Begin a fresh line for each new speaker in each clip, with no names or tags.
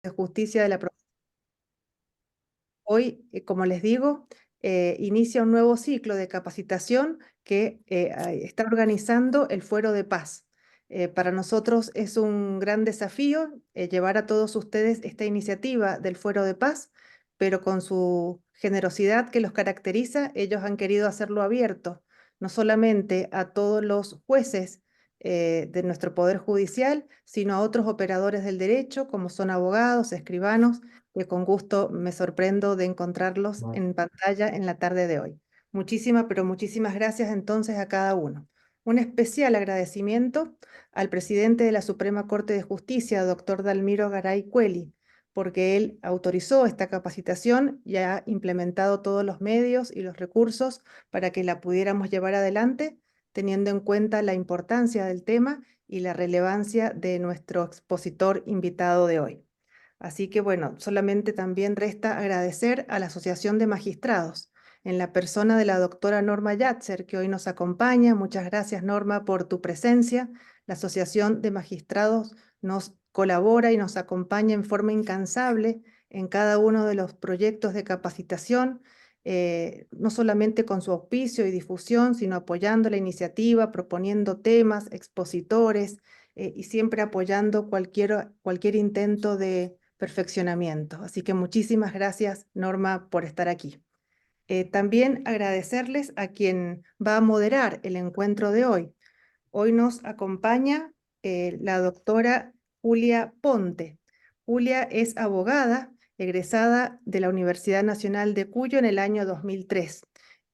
de Justicia de la Provincia. Hoy, como les digo, inicia un nuevo ciclo de capacitación que está organizando el Fuero de Paz. Para nosotros es un gran desafío llevar a todos ustedes esta iniciativa del Fuero de Paz, pero con su generosidad que los caracteriza, ellos han querido hacerlo abierto, no solamente a todos los jueces de nuestro Poder Judicial, sino a otros operadores del derecho, como son abogados, escribanos, que con gusto me sorprendo de encontrarlos en pantalla en la tarde de hoy. Muchísimas, pero muchísimas gracias entonces a cada uno. Un especial agradecimiento al presidente de la Suprema Corte de Justicia, doctor Dalmiro Garay Cueli, porque él autorizó esta capacitación y ha implementado todos los medios y los recursos para que la pudiéramos llevar adelante, teniendo en cuenta la importancia del tema y la relevancia de nuestro expositor invitado de hoy. Así que bueno, solamente también resta agradecer a la Asociación de Magistrados, en la persona de la doctora Norma Yatzer, que hoy nos acompaña. Muchas gracias, Norma, por tu presencia. La Asociación de Magistrados nos colabora y nos acompaña en forma incansable en cada uno de los proyectos de capacitación, no solamente con su auspicio y difusión, sino apoyando la iniciativa, proponiendo temas, expositores, y siempre apoyando cualquier intento de perfeccionamiento. Así que muchísimas gracias, Norma, por estar aquí. También agradecerles a quien va a moderar el encuentro de hoy. Hoy nos acompaña la doctora Julia Ponte. Julia es abogada egresada de la Universidad Nacional de Cuyo en el año 2003.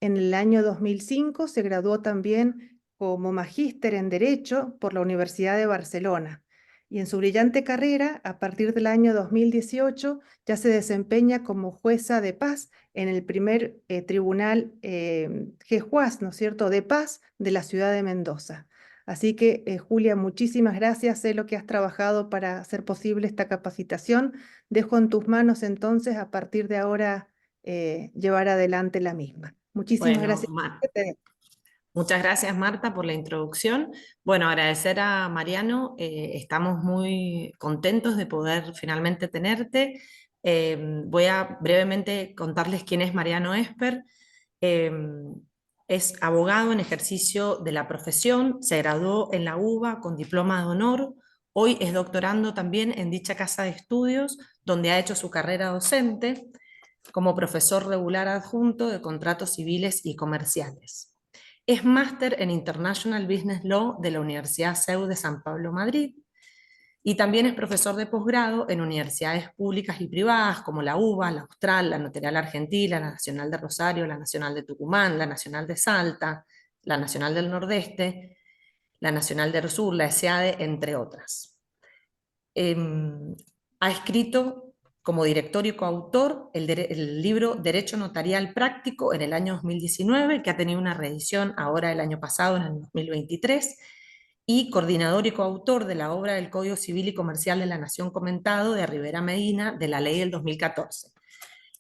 En el año 2005 se graduó también como magíster en Derecho por la Universidad de Barcelona. Y en su brillante carrera, a partir del año 2018, ya se desempeña como jueza de paz en el primer tribunal GEJUAS, ¿no es cierto?, de paz de la ciudad de Mendoza. Así que, Julia, muchísimas gracias. Sé lo que has trabajado para hacer posible esta capacitación. Dejo en tus manos entonces, a partir de ahora, llevar adelante la misma. Muchísimas
Bueno,
gracias.
muchas gracias Marta por la introducción. Bueno, agradecer a Mariano, estamos muy contentos de poder finalmente tenerte. Voy a brevemente contarles quién es Mariano Esper. Eh, es abogado en ejercicio de la profesión, se graduó en la UBA con diploma de honor, hoy es doctorando también en dicha casa de estudios, donde ha hecho su carrera docente como profesor regular adjunto de contratos civiles y comerciales. Es máster en International Business Law de la Universidad CEU de San Pablo, Madrid, y también es profesor de posgrado en universidades públicas y privadas como la UBA, la Austral, la Notarial Argentina, la Nacional de Rosario, la Nacional de Tucumán, la Nacional de Salta, la Nacional del Nordeste, la Nacional del Sur, la ESEADE, entre otras. Ha escrito como director y coautor el libro Derecho Notarial Práctico en el año 2019, que ha tenido una reedición ahora el año pasado, en el 2023, y coordinador y coautor de la obra del Código Civil y Comercial de la Nación Comentado de Rivera Medina, de la ley del 2014.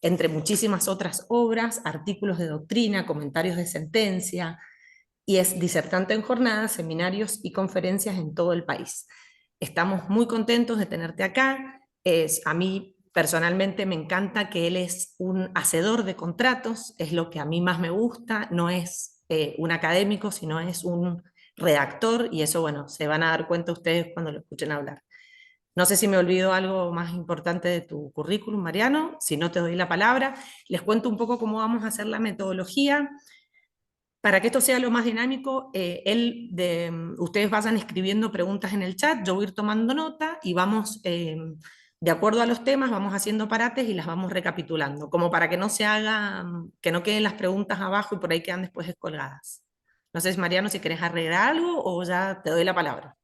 Entre muchísimas otras obras, artículos de doctrina, comentarios de sentencia, y es disertante en jornadas, seminarios y conferencias en todo el país. Estamos muy contentos de tenerte acá. A mí personalmente me encanta que él es un hacedor de contratos, es lo que a mí más me gusta, no es un académico, sino es un redactor, y eso, bueno, se van a dar cuenta ustedes cuando lo escuchen hablar. No sé si me olvido algo más importante de tu currículum, Mariano. Si no, te doy la palabra. Les cuento un poco cómo vamos a hacer la metodología. Para que esto sea lo más dinámico, ustedes vayan escribiendo preguntas en el chat, yo voy a ir tomando nota y vamos, de acuerdo a los temas, vamos haciendo parates y las vamos recapitulando, como para que no se haga, que no queden las preguntas abajo y por ahí quedan después descolgadas. No sé, Mariano, si querés agregar algo o ya te doy la palabra.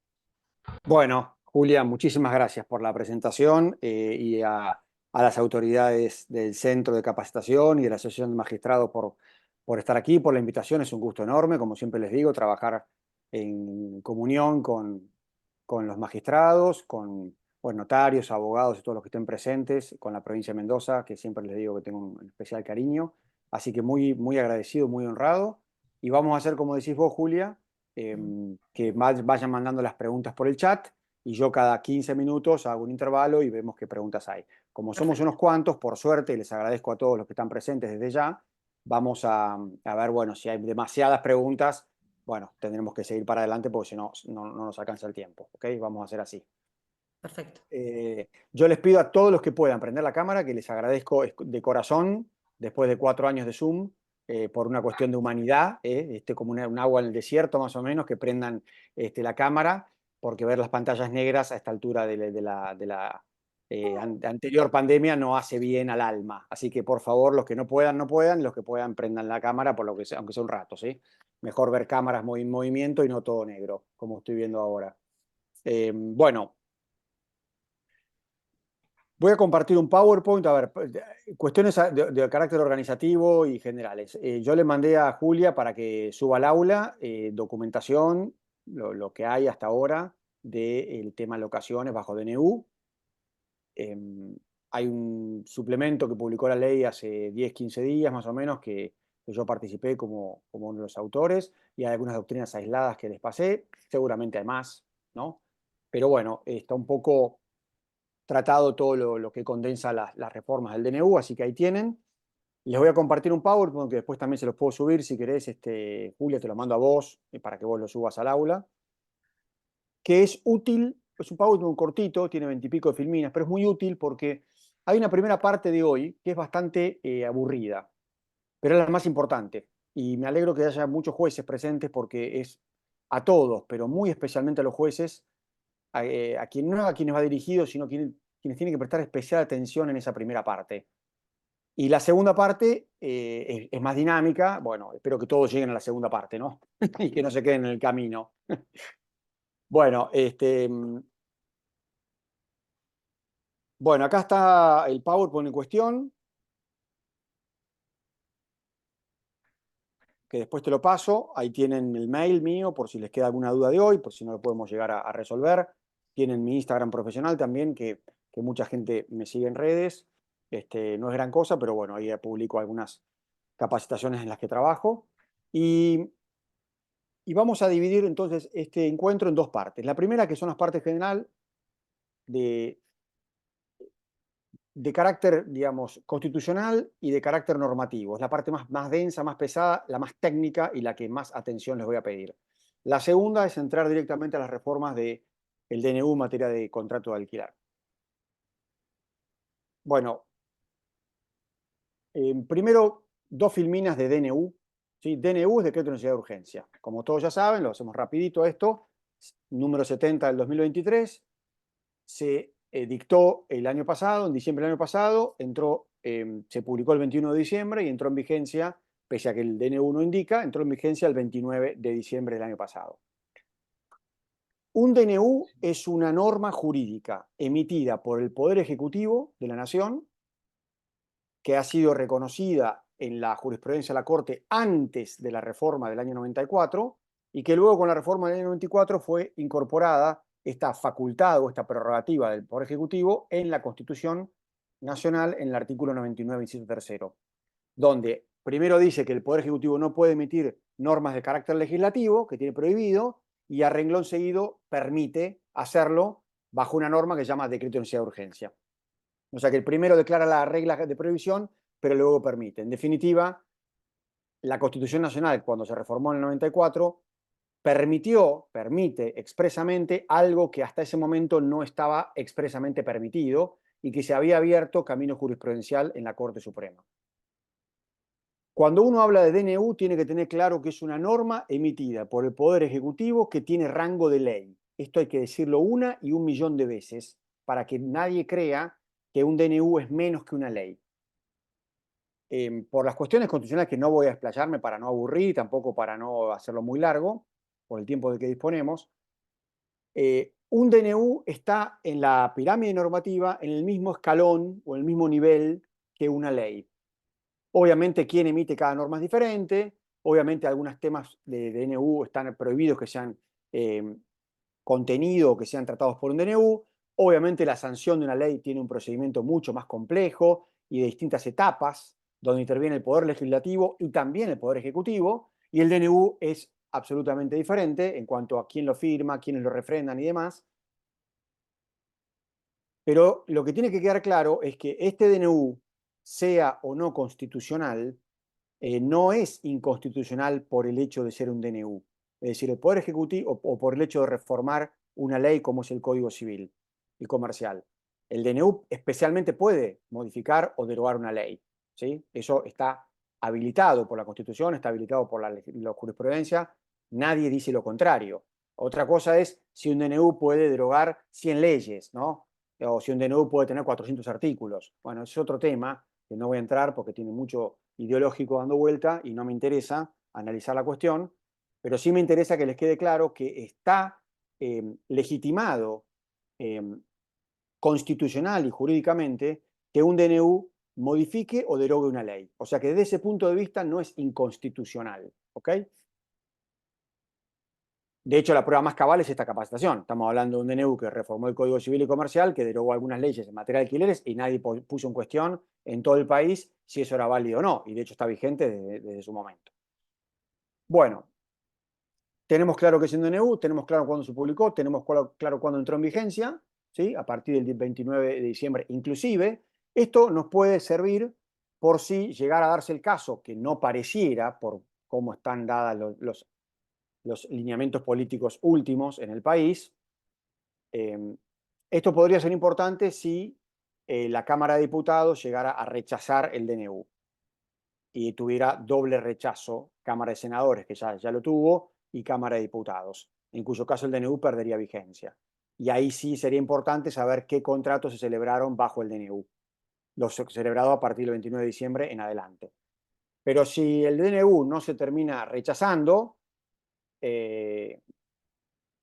Bueno, Julia, muchísimas gracias por la presentación y a las autoridades del Centro de Capacitación y de la Asociación de Magistrados por estar aquí, por la invitación. Es un gusto enorme, como siempre les digo, trabajar en comunión con los magistrados, con notarios, abogados y todos los que estén presentes, con la provincia de Mendoza, que siempre les digo que tengo un especial cariño. Así que muy, muy agradecido, muy honrado. Y vamos a hacer, como decís vos, Julia, que vayan mandando las preguntas por el chat y yo cada 15 minutos hago un intervalo y vemos qué preguntas hay. Como somos
Perfecto.
unos cuantos, por suerte, les agradezco a todos los que están presentes desde ya, vamos a ver, bueno, si hay demasiadas preguntas, bueno, tendremos que seguir para adelante porque si no, no nos alcanza el tiempo, ¿ok? Vamos a hacer así.
Perfecto.
Yo les pido a todos los que puedan prender la cámara, que les agradezco de corazón, después de 4 años de Zoom, por una cuestión de humanidad, como un agua en el desierto más o menos, que prendan la cámara, porque ver las pantallas negras a esta altura de la anterior pandemia no hace bien al alma. Así que por favor, los que no puedan, no puedan, los que puedan prendan la cámara, por lo que sea, aunque sea un rato, ¿sí? Mejor ver cámaras en movimiento y no todo negro, como estoy viendo ahora. Bueno. Voy a compartir un PowerPoint, a ver, cuestiones de carácter organizativo y generales. Yo le mandé a Julia para que suba al aula documentación, lo que hay hasta ahora del tema locaciones bajo DNU. Hay un suplemento que publicó la ley hace 10, 15 días más o menos, que yo participé como uno de los autores, y hay algunas doctrinas aisladas que les pasé, seguramente hay más, ¿no? Pero bueno, está un poco tratado todo lo que condensa las reformas del DNU, así que ahí tienen. Les voy a compartir un PowerPoint que después también se los puedo subir si querés, Julia, te lo mando a vos para que vos lo subas al aula, que es útil, es un PowerPoint cortito, tiene 20 y pico de filminas, pero es muy útil porque hay una primera parte de hoy que es bastante aburrida, pero es la más importante. Y me alegro que haya muchos jueces presentes porque es a todos, pero muy especialmente a los jueces, no a quienes va dirigido, sino quienes tienen que prestar especial atención en esa primera parte. Y la segunda parte es más dinámica. Bueno, espero que todos lleguen a la segunda parte, ¿no? Y que no se queden en el camino. Bueno, bueno, acá está el PowerPoint en cuestión, que después te lo paso. Ahí tienen el mail mío por si les queda alguna duda de hoy, por si no lo podemos llegar a resolver. Tienen mi Instagram profesional también, que mucha gente me sigue en redes. No es gran cosa, pero bueno, ahí publico algunas capacitaciones en las que trabajo. Y vamos a dividir entonces este encuentro en dos partes. La primera, que son las partes general de carácter, digamos, constitucional y de carácter normativo. Es la parte más densa, más pesada, la más técnica y la que más atención les voy a pedir. La segunda es entrar directamente a las reformas del DNU en materia de contrato de alquiler. Bueno, primero, dos filminas de DNU. ¿Sí? DNU es Decreto de Necesidad de Urgencia. Como todos ya saben, lo hacemos rapidito esto. Número 70 del 2023. Se dictó el año pasado, en diciembre del año pasado, se publicó el 21 de diciembre y entró en vigencia, pese a que el DNU no indica, entró en vigencia el 29 de diciembre del año pasado. Un DNU es una norma jurídica emitida por el Poder Ejecutivo de la Nación, que ha sido reconocida en la jurisprudencia de la Corte antes de la reforma del año 94 y que luego con la reforma del año 94 fue incorporada esta facultad o esta prerrogativa del Poder Ejecutivo en la Constitución Nacional en el artículo 99, inciso tercero, donde primero dice que el Poder Ejecutivo no puede emitir normas de carácter legislativo, que tiene prohibido, y a renglón seguido permite hacerlo bajo una norma que se llama Decreto de Necesidad de Urgencia. O sea que el primero declara las reglas de prohibición, pero luego permite. En definitiva, la Constitución Nacional, cuando se reformó en el 94, permite expresamente algo que hasta ese momento no estaba expresamente permitido y que se había abierto camino jurisprudencial en la Corte Suprema. Cuando uno habla de DNU, tiene que tener claro que es una norma emitida por el Poder Ejecutivo que tiene rango de ley. Esto hay que decirlo 1 y 1 millón de veces para que nadie crea que un DNU es menos que una ley. Por las cuestiones constitucionales que no voy a explayarme para no aburrir y tampoco para no hacerlo muy largo, por el tiempo de que disponemos, un DNU está en la pirámide normativa en el mismo escalón o en el mismo nivel que una ley. Obviamente, quien emite cada norma es diferente. Obviamente, algunos temas de DNU están prohibidos que sean contenido o que sean tratados por un DNU. Obviamente, la sanción de una ley tiene un procedimiento mucho más complejo y de distintas etapas, donde interviene el Poder Legislativo y también el Poder Ejecutivo, y el DNU es absolutamente diferente en cuanto a quién lo firma, quiénes lo refrendan y demás. Pero lo que tiene que quedar claro es que este DNU, sea o no constitucional, no es inconstitucional por el hecho de ser un DNU. Es decir, el Poder Ejecutivo o por el hecho de reformar una ley como es el Código Civil y Comercial. El DNU especialmente puede modificar o derogar una ley, ¿sí? Eso está habilitado por la Constitución, está habilitado por la jurisprudencia, nadie dice lo contrario. Otra cosa es si un DNU puede derogar 100 leyes, ¿no? O si un DNU puede tener 400 artículos. Bueno, es otro tema que no voy a entrar porque tiene mucho ideológico dando vuelta y no me interesa analizar la cuestión, pero sí me interesa que les quede claro que está legitimado eh, constitucional y jurídicamente que un DNU modifique o derogue una ley. O sea que desde ese punto de vista no es inconstitucional, ¿ok? De hecho, la prueba más cabal es esta capacitación. Estamos hablando de un DNU que reformó el Código Civil y Comercial, que derogó algunas leyes en materia de alquileres y nadie puso en cuestión en todo el país si eso era válido o no. Y de hecho está vigente desde su momento. Bueno, tenemos claro que es un DNU, tenemos claro cuándo se publicó, tenemos claro cuándo entró en vigencia, ¿sí? A partir del 29 de diciembre. Inclusive, esto nos puede servir por si llegara a darse el caso que no pareciera, por cómo están dados los lineamientos políticos últimos en el país. Esto podría ser importante si la Cámara de Diputados llegara a rechazar el DNU y tuviera doble rechazo, Cámara de Senadores, que ya lo tuvo, y Cámara de Diputados, en cuyo caso el DNU perdería vigencia. Y ahí sí sería importante saber qué contratos se celebraron bajo el DNU, los celebrados a partir del 29 de diciembre en adelante. Pero si el DNU no se termina rechazando,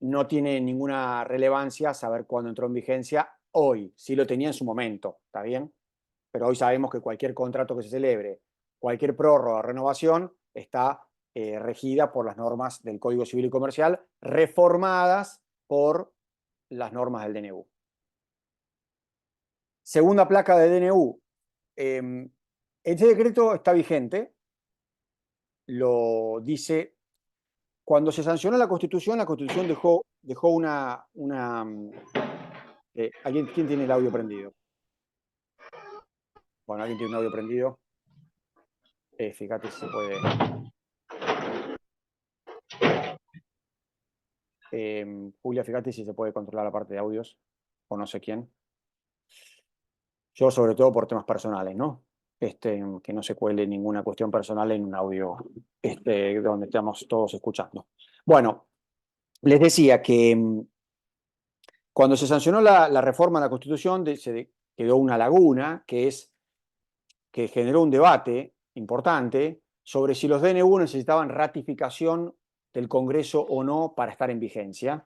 no tiene ninguna relevancia saber cuándo entró en vigencia hoy. Sí lo tenía en su momento, ¿está bien? Pero hoy sabemos que cualquier contrato que se celebre, cualquier prórroga o renovación, está regida por las normas del Código Civil y Comercial, reformadas por las normas del DNU. Segunda placa de DNU. Este decreto está vigente, lo dice. Cuando se sancionó la Constitución dejó una ¿quién tiene el audio prendido? Bueno, ¿alguien tiene un audio prendido? Fíjate si se puede. Julia, fíjate si se puede controlar la parte de audios, o no sé quién. Yo, sobre todo por temas personales, ¿no? Que no se cuele ninguna cuestión personal en un audio donde estamos todos escuchando. Bueno, les decía que cuando se sancionó la reforma de la Constitución, se quedó una laguna que generó un debate importante sobre si los DNU necesitaban ratificación del Congreso o no para estar en vigencia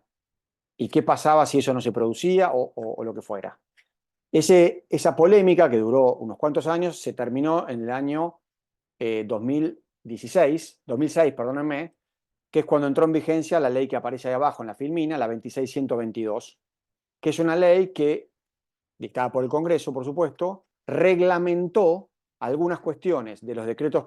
y qué pasaba si eso no se producía o lo que fuera. Esa polémica, que duró unos cuantos años, se terminó en el año 2006, perdónenme, que es cuando entró en vigencia la ley que aparece ahí abajo en la filmina, la 26122, que es una ley que, dictada por el Congreso, por supuesto, reglamentó algunas cuestiones de los decretos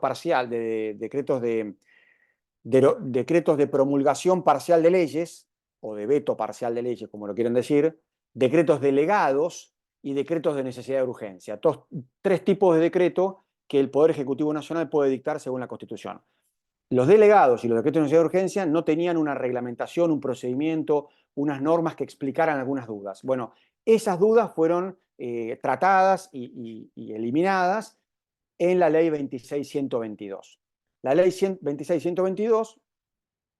decretos de promulgación parcial de leyes, o de veto parcial de leyes, como lo quieren decir, decretos delegados y decretos de necesidad de urgencia. Tres tipos de decreto que el Poder Ejecutivo Nacional puede dictar según la Constitución. Los delegados y los decretos de necesidad de urgencia no tenían una reglamentación, un procedimiento, unas normas que explicaran algunas dudas. Bueno, esas dudas fueron tratadas y eliminadas en la ley 26122. La ley 26122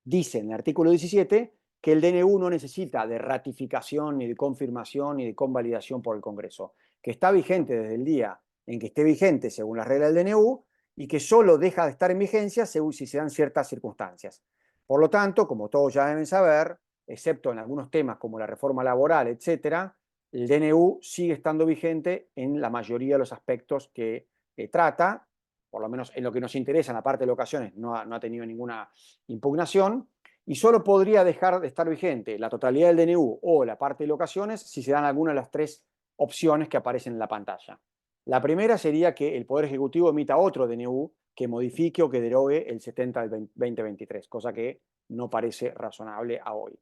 dice en el artículo 17 que el DNU no necesita de ratificación, ni de confirmación, ni de convalidación por el Congreso, que está vigente desde el día en que esté vigente según las reglas del DNU y que solo deja de estar en vigencia según si se dan ciertas circunstancias. Por lo tanto, como todos ya deben saber, excepto en algunos temas como la reforma laboral, etcétera, el DNU sigue estando vigente en la mayoría de los aspectos que trata, por lo menos en lo que nos interesa, en la parte de locaciones, no ha tenido ninguna impugnación, y solo podría dejar de estar vigente la totalidad del DNU o la parte de locaciones si se dan alguna de las tres opciones que aparecen en la pantalla. La primera sería que el Poder Ejecutivo emita otro DNU que modifique o que derogue el 70 del 2023, cosa que no parece razonable a hoy.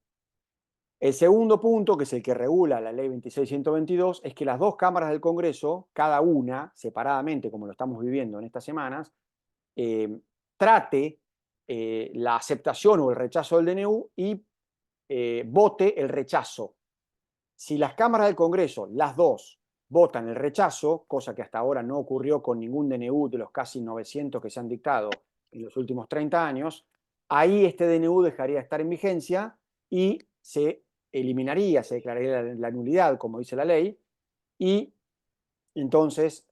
El segundo punto, que es el que regula la ley 26.122, es que las dos cámaras del Congreso, cada una separadamente, como lo estamos viviendo en estas semanas, trate la aceptación o el rechazo del DNU y vote el rechazo. Si las cámaras del Congreso, las dos, votan el rechazo, cosa que hasta ahora no ocurrió con ningún DNU de los casi 900 que se han dictado en los últimos 30 años, ahí este DNU dejaría de estar en vigencia y se eliminaría, se declararía la nulidad, como dice la ley, y entonces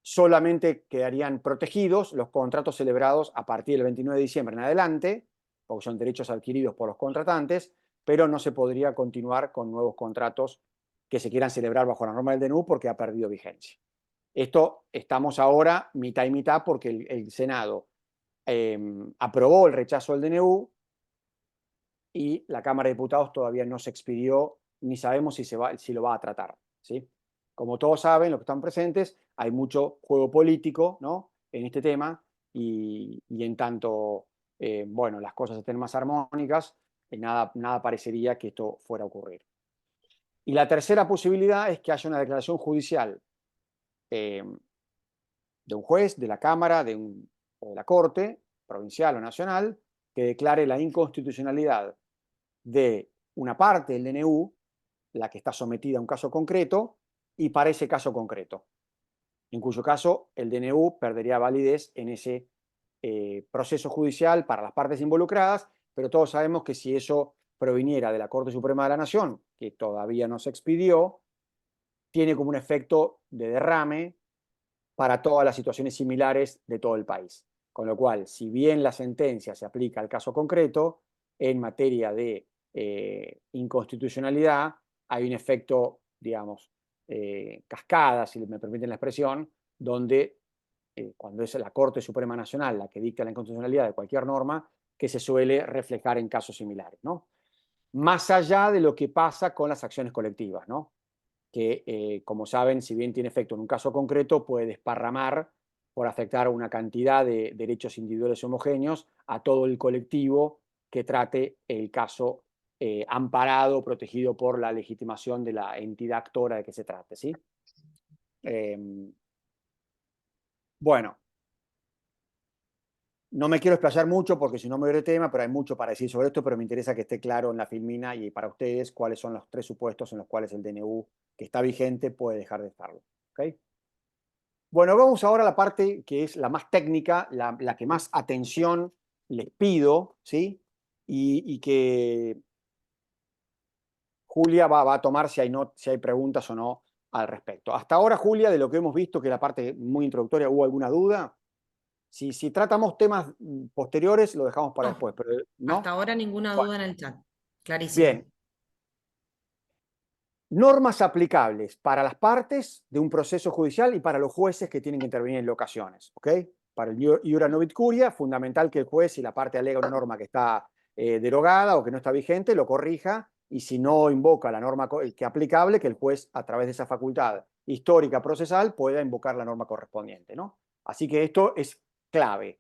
solamente quedarían protegidos los contratos celebrados a partir del 29 de diciembre en adelante, porque son derechos adquiridos por los contratantes, pero no se podría continuar con nuevos contratos que se quieran celebrar bajo la norma del DNU porque ha perdido vigencia. Esto estamos ahora mitad y mitad porque el Senado aprobó el rechazo del DNU y la Cámara de Diputados todavía no se expidió ni sabemos si lo va a tratar, ¿sí? Como todos saben, los que están presentes, hay mucho juego político, ¿no?, en este tema y en tanto, bueno, las cosas estén más armónicas, nada parecería que esto fuera a ocurrir. Y la tercera posibilidad es que haya una declaración judicial de un juez, de la Cámara, o de la Corte, provincial o nacional, que declare la inconstitucionalidad de una parte del DNU, la que está sometida a un caso concreto, y para ese caso concreto, en cuyo caso el DNU perdería validez en ese proceso judicial para las partes involucradas, pero todos sabemos que si eso proviniera de la Corte Suprema de la Nación, que todavía no se expidió, tiene como un efecto de derrame para todas las situaciones similares de todo el país. Con lo cual, si bien la sentencia se aplica al caso concreto, en materia de inconstitucionalidad hay un efecto, digamos, cascada, si me permiten la expresión, donde cuando es la Corte Suprema Nacional la que dicta la inconstitucionalidad de cualquier norma, que se suele reflejar en casos similares, ¿no? Más allá de lo que pasa con las acciones colectivas, ¿no?, que, como saben, si bien tiene efecto en un caso concreto, puede desparramar por afectar a una cantidad de derechos individuales homogéneos a todo el colectivo que trate el caso amparado, protegido por la legitimación de la entidad actora de que se trate, ¿sí? Bueno, no me quiero explayar mucho porque si no me voy de tema, pero hay mucho para decir sobre esto, pero me interesa que esté claro en la filmina y para ustedes cuáles son los tres supuestos en los cuales el DNU que está vigente puede dejar de estarlo. ¿Okay? Bueno, vamos ahora a la parte que es la más técnica, la que más atención les pido, ¿sí? Y que Julia va a tomar si hay preguntas o no al respecto. Hasta ahora, Julia, de lo que hemos visto, que la parte muy introductoria, ¿hubo alguna duda? Si tratamos temas posteriores, lo dejamos para
No,
después, pero
hasta
¿no?
ahora ninguna
Bueno,
duda en el chat. Clarísimo.
bien. Normas aplicables para las partes de un proceso judicial y para los jueces que tienen que intervenir en locaciones, ¿ok? Para el iura novit curia, fundamental que el juez, si la parte alega una norma que está derogada o que no está vigente, lo corrija, y si no invoca la norma que aplicable, que el juez, a través de esa facultad histórica procesal, pueda invocar la norma correspondiente, ¿no? Así que esto es clave.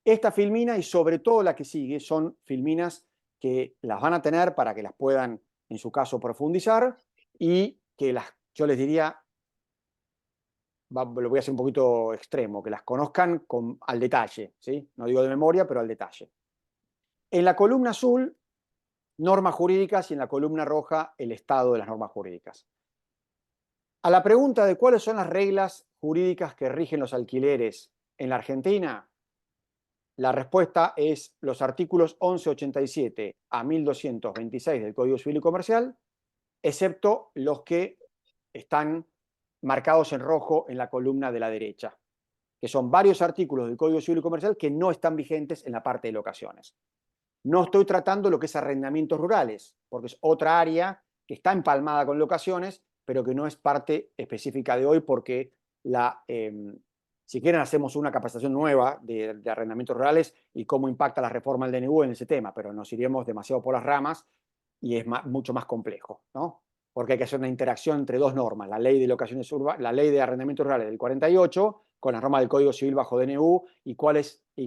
Esta filmina y sobre todo la que sigue son filminas que las van a tener para que las puedan, en su caso, profundizar y que yo les diría, lo voy a hacer un poquito extremo, que las conozcan al detalle, ¿sí? No digo de memoria, pero al detalle. En la columna azul, normas jurídicas, y en la columna roja, el estado de las normas jurídicas. A la pregunta de cuáles son las reglas jurídicas que rigen los alquileres en la Argentina, la respuesta es los artículos 1187 a 1226 del Código Civil y Comercial, excepto los que están marcados en rojo en la columna de la derecha, que son varios artículos del Código Civil y Comercial que no están vigentes en la parte de locaciones. No estoy tratando lo que es arrendamientos rurales, porque es otra área que está empalmada con locaciones, pero que no es parte específica de hoy porque si quieren hacemos una capacitación nueva de arrendamientos rurales y cómo impacta la reforma del DNU en ese tema, pero nos iremos demasiado por las ramas y es mucho más complejo, ¿no? Porque hay que hacer una interacción entre dos normas, la ley de locaciones la ley de arrendamientos rurales del 48 con la norma del Código Civil bajo DNU y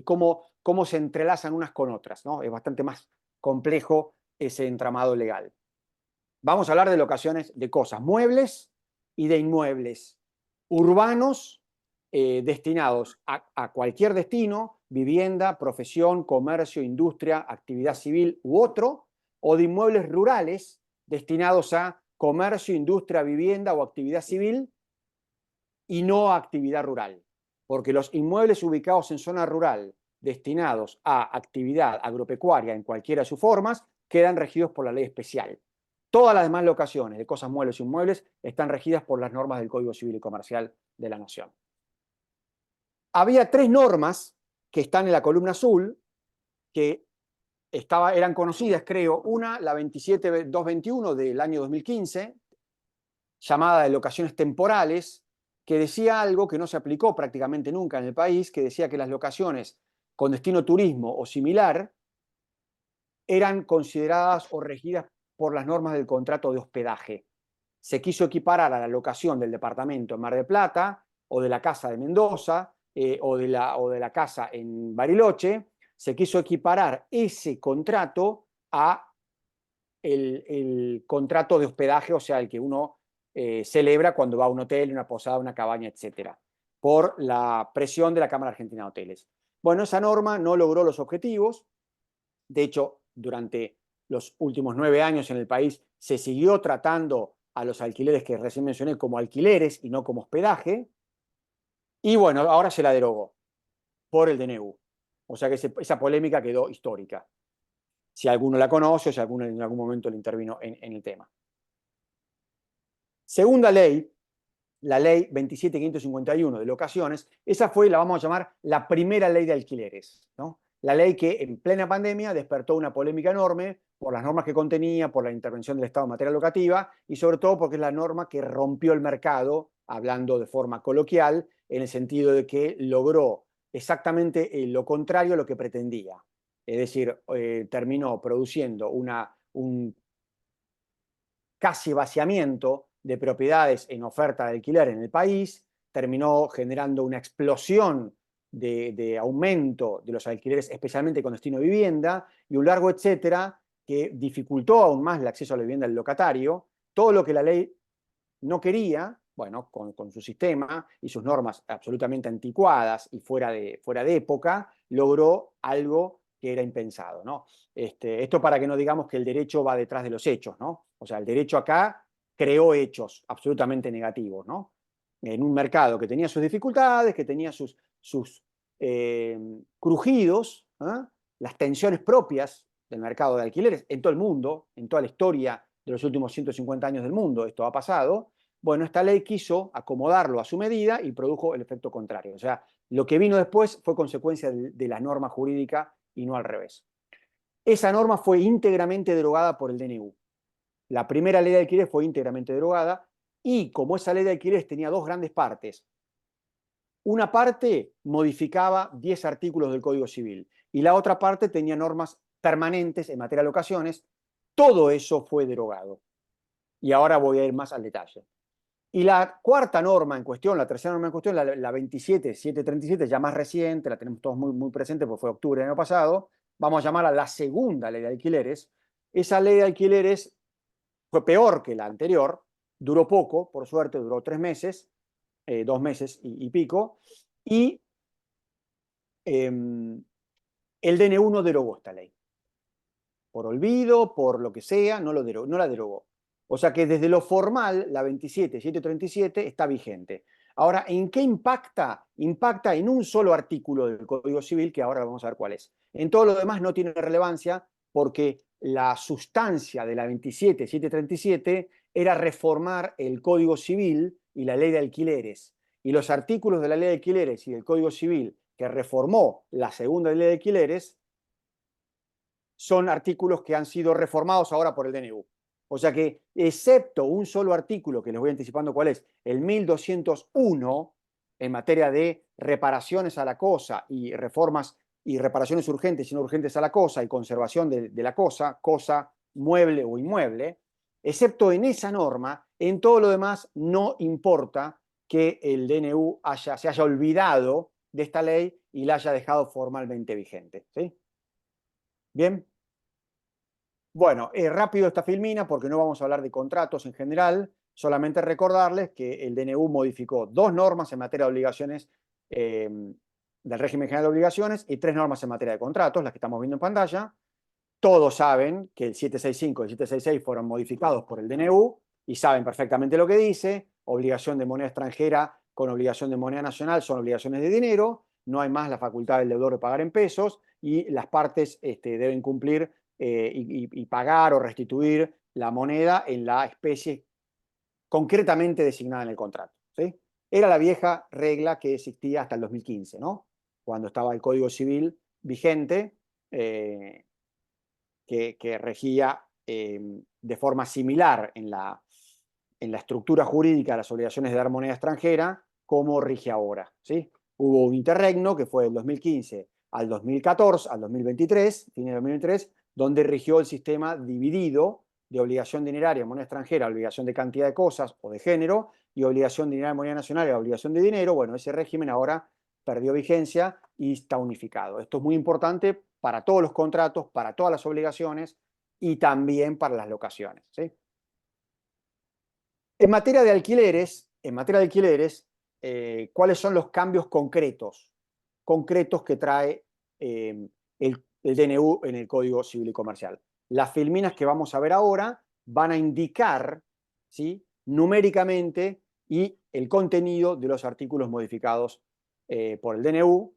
cómo se entrelazan unas con otras, ¿no? Es bastante más complejo ese entramado legal. Vamos a hablar de locaciones de cosas, muebles y de inmuebles urbanos destinados a cualquier destino, vivienda, profesión, comercio, industria, actividad civil u otro, o de inmuebles rurales destinados a comercio, industria, vivienda o actividad civil y no a actividad rural. Porque los inmuebles ubicados en zona rural destinados a actividad agropecuaria en cualquiera de sus formas quedan regidos por la ley especial. Todas las demás locaciones de cosas muebles e inmuebles están regidas por las normas del Código Civil y Comercial de la Nación. Había 3 normas que están en la columna azul que eran conocidas, creo. Una, la 27221 del año 2015, llamada de locaciones temporales, que decía algo que no se aplicó prácticamente nunca en el país, que decía que las locaciones con destino turismo o similar eran consideradas o regidas por las normas del contrato de hospedaje. Se quiso equiparar a la locación del departamento en Mar del Plata, o de la casa de Mendoza, o de la casa en Bariloche. Se quiso equiparar ese contrato a el contrato de hospedaje, o sea, el que uno celebra cuando va a un hotel, una posada, una cabaña, etcétera, por la presión de la Cámara Argentina de Hoteles. Bueno, esa norma no logró los objetivos. De hecho, durante los últimos 9 años en el país se siguió tratando a los alquileres que recién mencioné como alquileres y no como hospedaje. Y bueno, ahora se la derogó por el DNU. O sea que esa polémica quedó histórica. Si alguno la conoce o si alguno en algún momento le intervino en el tema. Segunda ley, la ley 27551 de locaciones. Esa fue, la vamos a llamar, la primera ley de alquileres, ¿no? La ley que en plena pandemia despertó una polémica enorme por las normas que contenía, por la intervención del Estado en materia locativa y sobre todo porque es la norma que rompió el mercado, hablando de forma coloquial, en el sentido de que logró exactamente lo contrario a lo que pretendía. Es decir, terminó produciendo un casi vaciamiento de propiedades en oferta de alquiler en el país, terminó generando una explosión de aumento de los alquileres, especialmente con destino de vivienda, y un largo etcétera que dificultó aún más el acceso a la vivienda del locatario. Todo lo que la ley no quería, bueno, con su sistema y sus normas absolutamente anticuadas y fuera de época, logró algo que era impensado, ¿no? Esto para que no digamos que el derecho va detrás de los hechos, ¿no? O sea, el derecho acá creó hechos absolutamente negativos, ¿no? En un mercado que tenía sus dificultades, que tenía sus crujidos, ¿eh? Las tensiones propias del mercado de alquileres en todo el mundo, en toda la historia de los últimos 150 años del mundo, esto ha pasado. Bueno, esta ley quiso acomodarlo a su medida y produjo el efecto contrario. O sea, lo que vino después fue consecuencia de la norma jurídica y no al revés. Esa norma fue íntegramente derogada por el DNU. La primera ley de alquileres fue íntegramente derogada y como esa ley de alquileres tenía 2 grandes partes, una parte modificaba 10 artículos del Código Civil y la otra parte tenía normas permanentes en materia de locaciones. Todo eso fue derogado. Y ahora voy a ir más al detalle. Y la cuarta norma en cuestión, la tercera norma en cuestión, la 27737, ya más reciente, la tenemos todos muy, muy presente porque fue octubre del año pasado, vamos a llamarla la segunda ley de alquileres. Esa ley de alquileres fue peor que la anterior, duró poco, por suerte, duró 3 meses, 2 meses y pico, y el DNU no derogó esta ley. Por olvido, por lo que sea, no la derogó. O sea que desde lo formal, la 27737 está vigente. Ahora, ¿en qué impacta? Impacta en un solo artículo del Código Civil, que ahora vamos a ver cuál es. En todo lo demás no tiene relevancia porque la sustancia de la 27737 era reformar el Código Civil y la ley de alquileres. Y los artículos de la ley de alquileres y del Código Civil que reformó la segunda ley de alquileres son artículos que han sido reformados ahora por el DNU. O sea que, excepto un solo artículo, que les voy anticipando cuál es, el 1201, en materia de reparaciones a la cosa y reformas y reparaciones urgentes y no urgentes a la cosa y conservación de la cosa, mueble o inmueble, excepto en esa norma, en todo lo demás no importa que el DNU se haya olvidado de esta ley y la haya dejado formalmente vigente. ¿Sí? Bien. Bueno, rápido esta filmina porque no vamos a hablar de contratos en general, solamente recordarles que el DNU modificó 2 normas en materia de obligaciones del régimen general de obligaciones y 3 normas en materia de contratos, las que estamos viendo en pantalla. Todos saben que el 765 y el 766 fueron modificados por el DNU y saben perfectamente lo que dice. Obligación de moneda extranjera con obligación de moneda nacional son obligaciones de dinero. No hay más la facultad del deudor de pagar en pesos y las partes deben cumplir y pagar o restituir la moneda en la especie concretamente designada en el contrato, ¿sí? Era la vieja regla que existía hasta el 2015, ¿no? Cuando estaba el Código Civil vigente, que regía de forma similar en la estructura jurídica de las obligaciones de dar moneda extranjera, como rige ahora, ¿sí? Hubo un interregno que fue del 2015 al 2014, al 2023, fin de 2023, donde rigió el sistema dividido de obligación dineraria, moneda extranjera, obligación de cantidad de cosas o de género, y obligación dineraria, moneda nacional y obligación de dinero. Bueno, ese régimen ahora perdió vigencia y está unificado. Esto es muy importante para todos los contratos, para todas las obligaciones y también para las locaciones, ¿sí? En materia de alquileres, ¿cuáles son los cambios concretos que trae el DNU en el Código Civil y Comercial? Las filminas que vamos a ver ahora van a indicar, ¿sí?, numéricamente y el contenido de los artículos modificados por el DNU,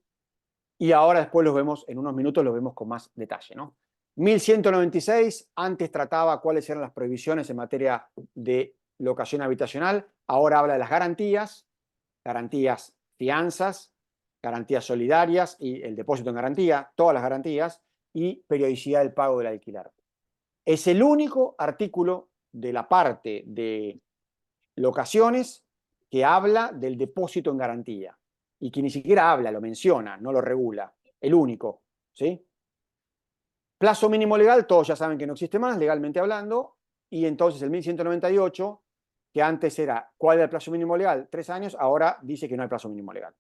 y ahora después los vemos, en unos minutos los vemos con más detalle, ¿no? 1196, antes trataba cuáles eran las prohibiciones en materia de locación habitacional, ahora habla de las garantías fianzas, garantías solidarias y el depósito en garantía, todas las garantías, y periodicidad del pago del alquiler. Es el único artículo de la parte de locaciones que habla del depósito en garantía y que ni siquiera habla, lo menciona, no lo regula, el único, ¿sí? Plazo mínimo legal, todos ya saben que no existe más, legalmente hablando, y entonces el 1198, que antes era, ¿cuál era el plazo mínimo legal? 3 años, ahora dice que no hay plazo mínimo legal.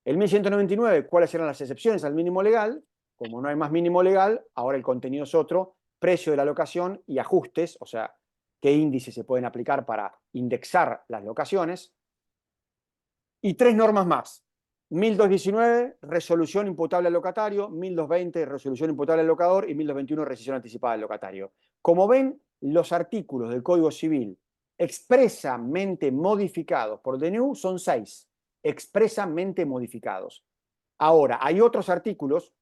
El 1199, ¿cuáles eran las excepciones al mínimo legal? Como no hay más mínimo legal, ahora el contenido es otro, precio de la locación y ajustes, o sea, qué índices se pueden aplicar para indexar las locaciones. Y 3 normas más. 1219, resolución imputable al locatario, 1220, resolución imputable al locador, y 1221, rescisión anticipada del locatario. Como ven, los artículos del Código Civil expresamente modificados por DNU son 6, expresamente modificados. Ahora, hay otros artículos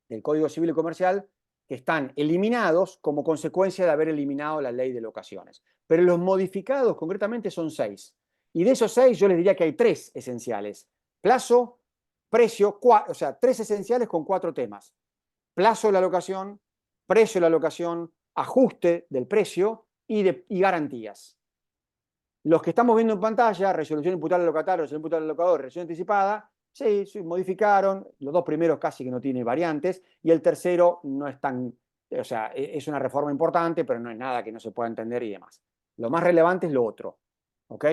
del Código Civil y Comercial que están eliminados como consecuencia de haber eliminado la ley de locaciones. Pero los modificados concretamente son 6. Y de esos 6 yo les diría que hay 3 esenciales. Plazo, precio, o sea, 3 esenciales con 4 temas. Plazo de la locación, precio de la locación, ajuste del precio y garantías. Los que estamos viendo en pantalla, resolución imputable al locatario, resolución imputable al locador, resolución anticipada, sí, modificaron. Los 2 primeros casi que no tienen variantes y el tercero no es tan, o sea, es una reforma importante, pero no es nada que no se pueda entender y demás. Lo más relevante es lo otro, ¿ok?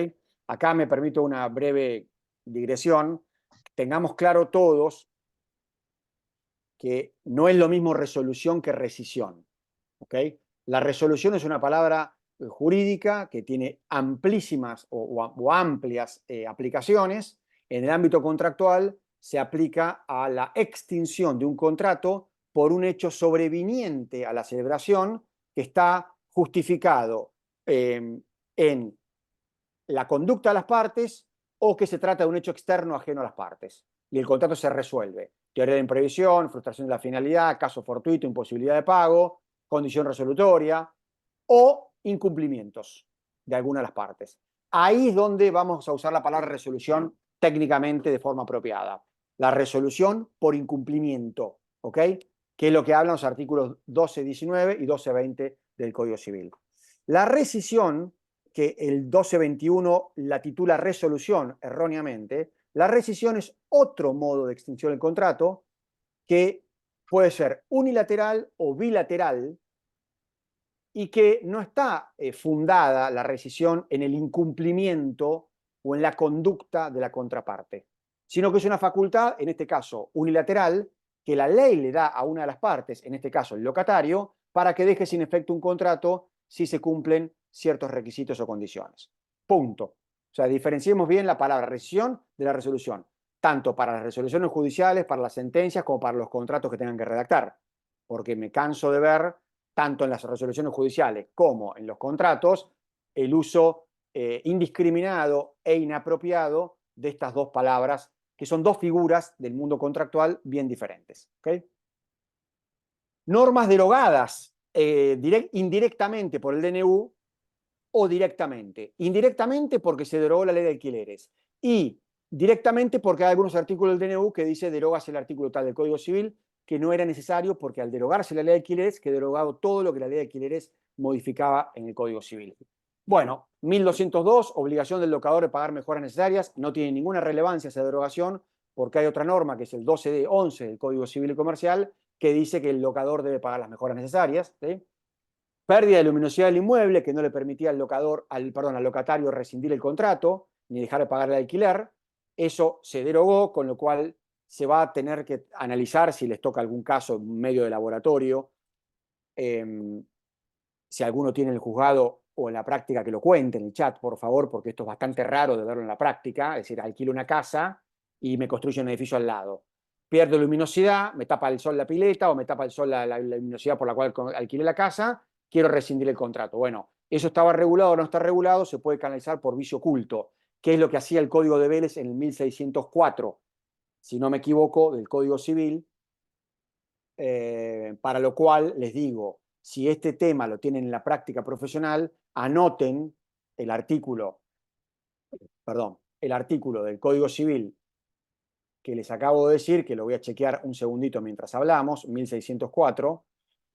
Acá me permito una breve digresión. Tengamos claro todos que no es lo mismo resolución que rescisión, ¿ok? La resolución es una palabra jurídica que tiene amplísimas o amplias aplicaciones. En el ámbito contractual se aplica a la extinción de un contrato por un hecho sobreviniente a la celebración que está justificado en la conducta de las partes o que se trata de un hecho externo ajeno a las partes. Y el contrato se resuelve. Teoría de imprevisión, frustración de la finalidad, caso fortuito, imposibilidad de pago, condición resolutoria o incumplimientos de alguna de las partes. Ahí es donde vamos a usar la palabra resolución técnicamente de forma apropiada. La resolución por incumplimiento, ¿ok? Que es lo que hablan los artículos 1219 y 1220 del Código Civil. La rescisión, que el 1221 la titula resolución erróneamente, la rescisión es otro modo de extinción del contrato que puede ser unilateral o bilateral y que no está fundada la rescisión en el incumplimiento o en la conducta de la contraparte, sino que es una facultad, en este caso unilateral, que la ley le da a una de las partes, en este caso el locatario, para que deje sin efecto un contrato si se cumplen ciertos requisitos o condiciones. Punto. O sea, diferenciemos bien la palabra rescisión de la resolución, tanto para las resoluciones judiciales, para las sentencias, como para los contratos que tengan que redactar. Porque me canso de ver, tanto en las resoluciones judiciales como en los contratos, el uso indiscriminado e inapropiado de estas dos palabras, que son dos figuras del mundo contractual bien diferentes. ¿Okay? Normas derogadas indirectamente por el DNU o directamente. Indirectamente porque se derogó la ley de alquileres y directamente porque hay algunos artículos del DNU que dice derogas el artículo tal del Código Civil, que no era necesario porque al derogarse la ley de alquileres quedó derogado todo lo que la ley de alquileres modificaba en el Código Civil. Bueno, 1202, obligación del locador de pagar mejoras necesarias, no tiene ninguna relevancia esa derogación porque hay otra norma que es el 12D11 del Código Civil y Comercial que dice que el locador debe pagar las mejoras necesarias. ¿Sí? Pérdida de luminosidad del inmueble que no le permitía al locatario rescindir el contrato ni dejar de pagar el alquiler. Eso se derogó, con lo cual se va a tener que analizar si les toca algún caso en medio de laboratorio, si alguno tiene en el juzgado o en la práctica que lo cuente en el chat, por favor, porque esto es bastante raro de verlo en la práctica, es decir, alquilo una casa y me construyo un edificio al lado. Pierdo luminosidad, me tapa el sol la pileta o me tapa el sol la luminosidad por la cual alquilé la casa, quiero rescindir el contrato. Bueno, eso estaba regulado o no está regulado, se puede canalizar por vicio oculto, que es lo que hacía el Código de Vélez en el 1604, si no me equivoco, del Código Civil, para lo cual les digo, si este tema lo tienen en la práctica profesional, anoten el artículo del Código Civil que les acabo de decir, que lo voy a chequear un segundito mientras hablamos, 1604,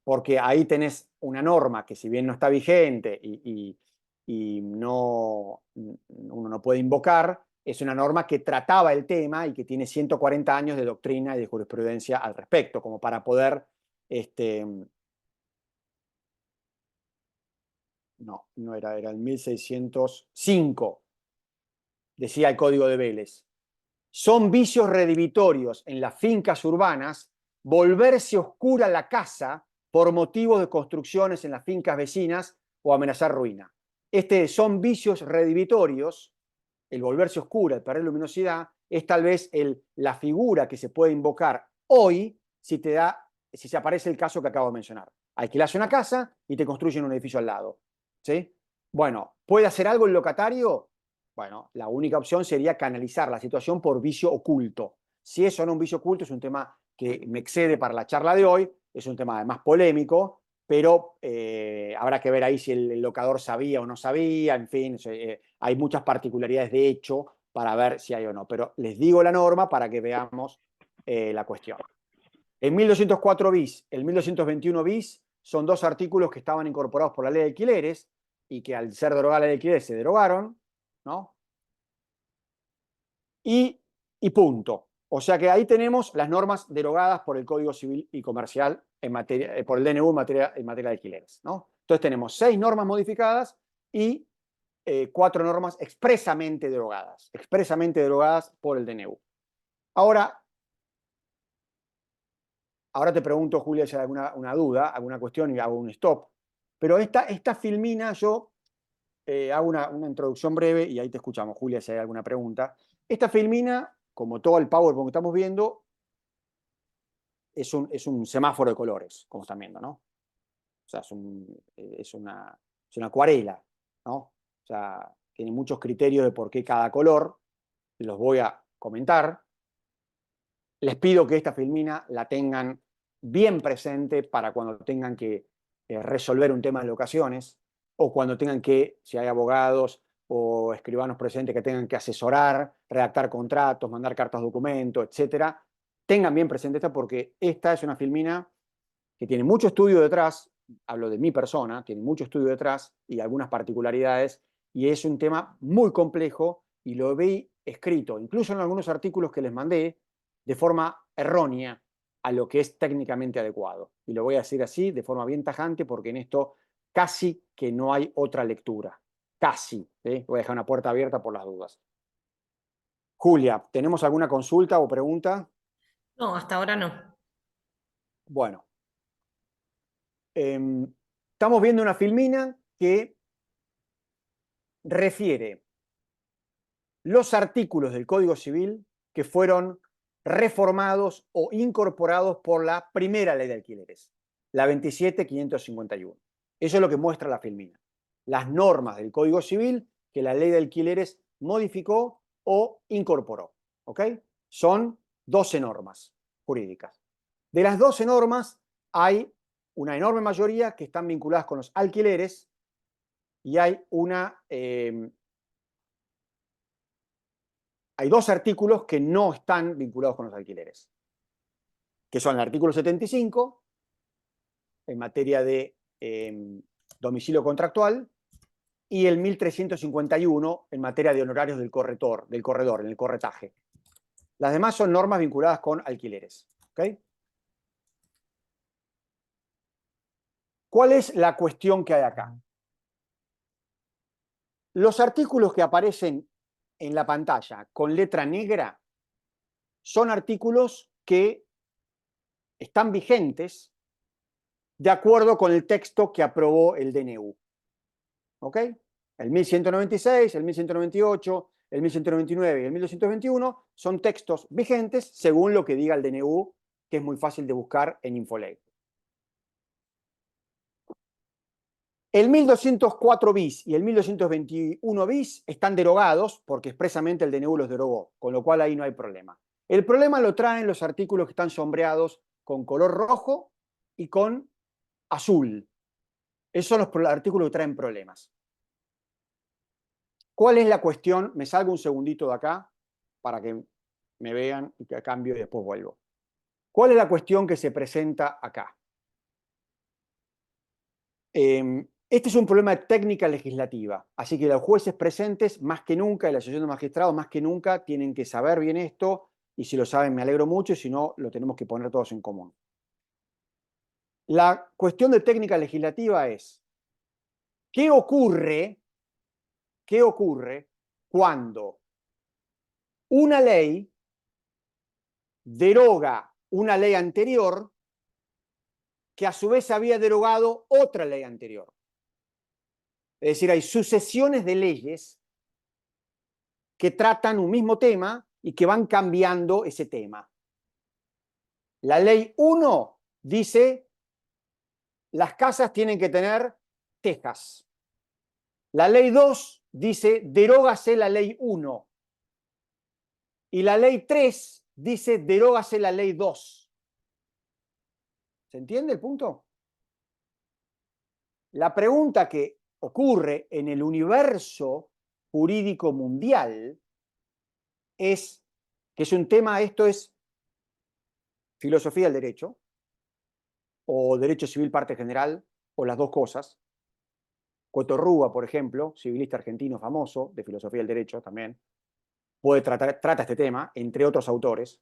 porque ahí tenés una norma que si bien no está vigente y no, uno no puede invocar, es una norma que trataba el tema y que tiene 140 años de doctrina y de jurisprudencia al respecto, como para poder... no era el 1605, decía el Código de Vélez. Son vicios redivitorios en las fincas urbanas volverse oscura la casa por motivo de construcciones en las fincas vecinas o amenazar ruina. Son vicios redivitorios, el volverse oscura, el perder luminosidad, es tal vez la figura que se puede invocar hoy si se aparece el caso que acabo de mencionar. Alquilás una casa y te construyen un edificio al lado. ¿Sí? Bueno, ¿puede hacer algo el locatario? Bueno, la única opción sería canalizar la situación por vicio oculto. Si eso no es un vicio oculto, es un tema que me excede para la charla de hoy, es un tema además polémico, pero habrá que ver ahí si el locador sabía o no sabía, en fin, hay muchas particularidades de hecho para ver si hay o no, pero les digo la norma para que veamos la cuestión. El 1204 bis, el 1221 bis son dos artículos que estaban incorporados por la ley de alquileres y que al ser derogada la ley de alquileres se derogaron, ¿no? Y punto. O sea que ahí tenemos las normas derogadas por el Código Civil y Comercial por el DNU en materia de alquileres, ¿no? Entonces tenemos 6 normas modificadas y 4 normas expresamente derogadas por el DNU. Ahora te pregunto, Julia, si hay alguna duda, alguna cuestión y hago un stop. Pero esta filmina, yo hago una introducción breve y ahí te escuchamos, Julia, si hay alguna pregunta. Esta filmina, como todo el PowerPoint que estamos viendo, es un semáforo de colores, como están viendo, ¿no? O sea, es una acuarela, ¿no? O sea, tiene muchos criterios de por qué cada color, los voy a comentar. Les pido que esta filmina la tengan bien presente para cuando tengan que resolver un tema de locaciones o cuando tengan que, si hay abogados o escribanos presentes que tengan que asesorar, redactar contratos, mandar cartas documentos, etcétera, tengan bien presente esta porque esta es una filmina que tiene mucho estudio detrás, hablo de mi persona, tiene mucho estudio detrás y algunas particularidades y es un tema muy complejo y lo vi escrito, incluso en algunos artículos que les mandé, de forma errónea a lo que es técnicamente adecuado. Y lo voy a decir así, de forma bien tajante, porque en esto casi que no hay otra lectura. Casi. Voy a dejar una puerta abierta por las dudas. Julia, ¿tenemos alguna consulta o pregunta?
No, hasta ahora no.
Bueno. estamos viendo una filmina que refiere los artículos del Código Civil que fueron reformados o incorporados por la primera ley de alquileres, la 27.551. Eso es lo que muestra la filmina. Las normas del Código Civil que la ley de alquileres modificó o incorporó. ¿Ok? Son 12 normas jurídicas. De las 12 normas hay una enorme mayoría que están vinculadas con los alquileres y hay hay dos artículos que no están vinculados con los alquileres, que son el artículo 75, en materia de domicilio contractual, y el 1351, en materia de honorarios del corredor, en el corretaje. Las demás son normas vinculadas con alquileres. ¿Okay? ¿Cuál es la cuestión que hay acá? Los artículos que aparecen en la pantalla con letra negra son artículos que están vigentes de acuerdo con el texto que aprobó el DNU. ¿Ok? El 1196, el 1198, el 1199 y el 1221 son textos vigentes según lo que diga el DNU, que es muy fácil de buscar en Infoleg. El 1204 bis y el 1221 bis están derogados porque expresamente el DNU los derogó, con lo cual ahí no hay problema. El problema lo traen los artículos que están sombreados con color rojo y con azul. Esos son los artículos que traen problemas. ¿Cuál es la cuestión? Me salgo un segundito de acá para que me vean y que cambio y después vuelvo. ¿Cuál es la cuestión que se presenta acá? Este es un problema de técnica legislativa, así que los jueces presentes, más que nunca, y la Asociación de Magistrados, más que nunca, tienen que saber bien esto, y si lo saben me alegro mucho, y si no, lo tenemos que poner todos en común. La cuestión de técnica legislativa es, ¿qué ocurre cuando una ley deroga una ley anterior que a su vez había derogado otra ley anterior? Es decir, hay sucesiones de leyes que tratan un mismo tema y que van cambiando ese tema. La ley 1 dice, las casas tienen que tener tejas. La ley 2 dice, derógase la ley 1. Y la ley 3 dice, derógase la ley 2. ¿Se entiende el punto? La pregunta que ocurre en el universo jurídico mundial es, que es un tema, esto es filosofía del derecho, o derecho civil parte general, o las dos cosas. Cotorrúa, por ejemplo, civilista argentino famoso, de filosofía del derecho también, trata este tema, entre otros autores.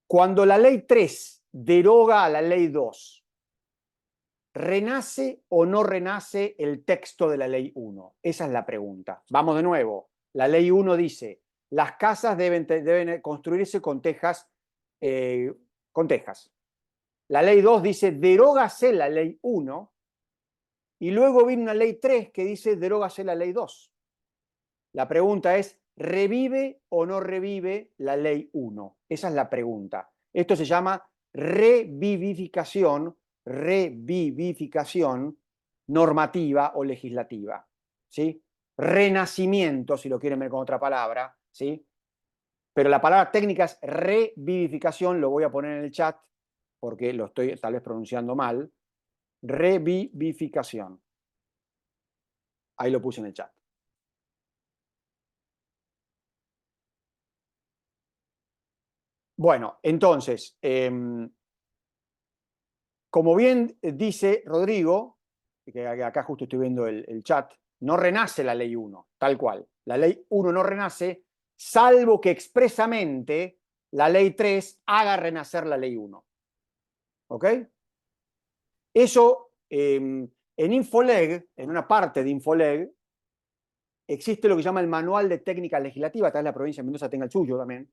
Cuando la ley 3 deroga a la ley 2, ¿renace o no renace el texto de la ley 1? Esa es la pregunta. Vamos de nuevo. La ley 1 dice, las casas deben construirse con tejas. La ley 2 dice, derógase la ley 1, y luego viene una ley 3 que dice, derógase la ley 2. La pregunta es, ¿revive o no revive la ley 1? Esa es la pregunta. Esto se llama revivificación normativa o legislativa, ¿sí? Renacimiento, si lo quieren ver con otra palabra, ¿sí? Pero la palabra técnica es revivificación, lo voy a poner en el chat porque lo estoy tal vez pronunciando mal. Revivificación. Ahí lo puse en el chat. Bueno, entonces, como bien dice Rodrigo, que acá justo estoy viendo el chat, no renace la ley 1, tal cual. La ley 1 no renace, salvo que expresamente la ley 3 haga renacer la ley 1. ¿Ok? Eso, en Infoleg, en una parte de Infoleg, existe lo que se llama el Manual de Técnica Legislativa, tal vez la provincia de Mendoza tenga el suyo también,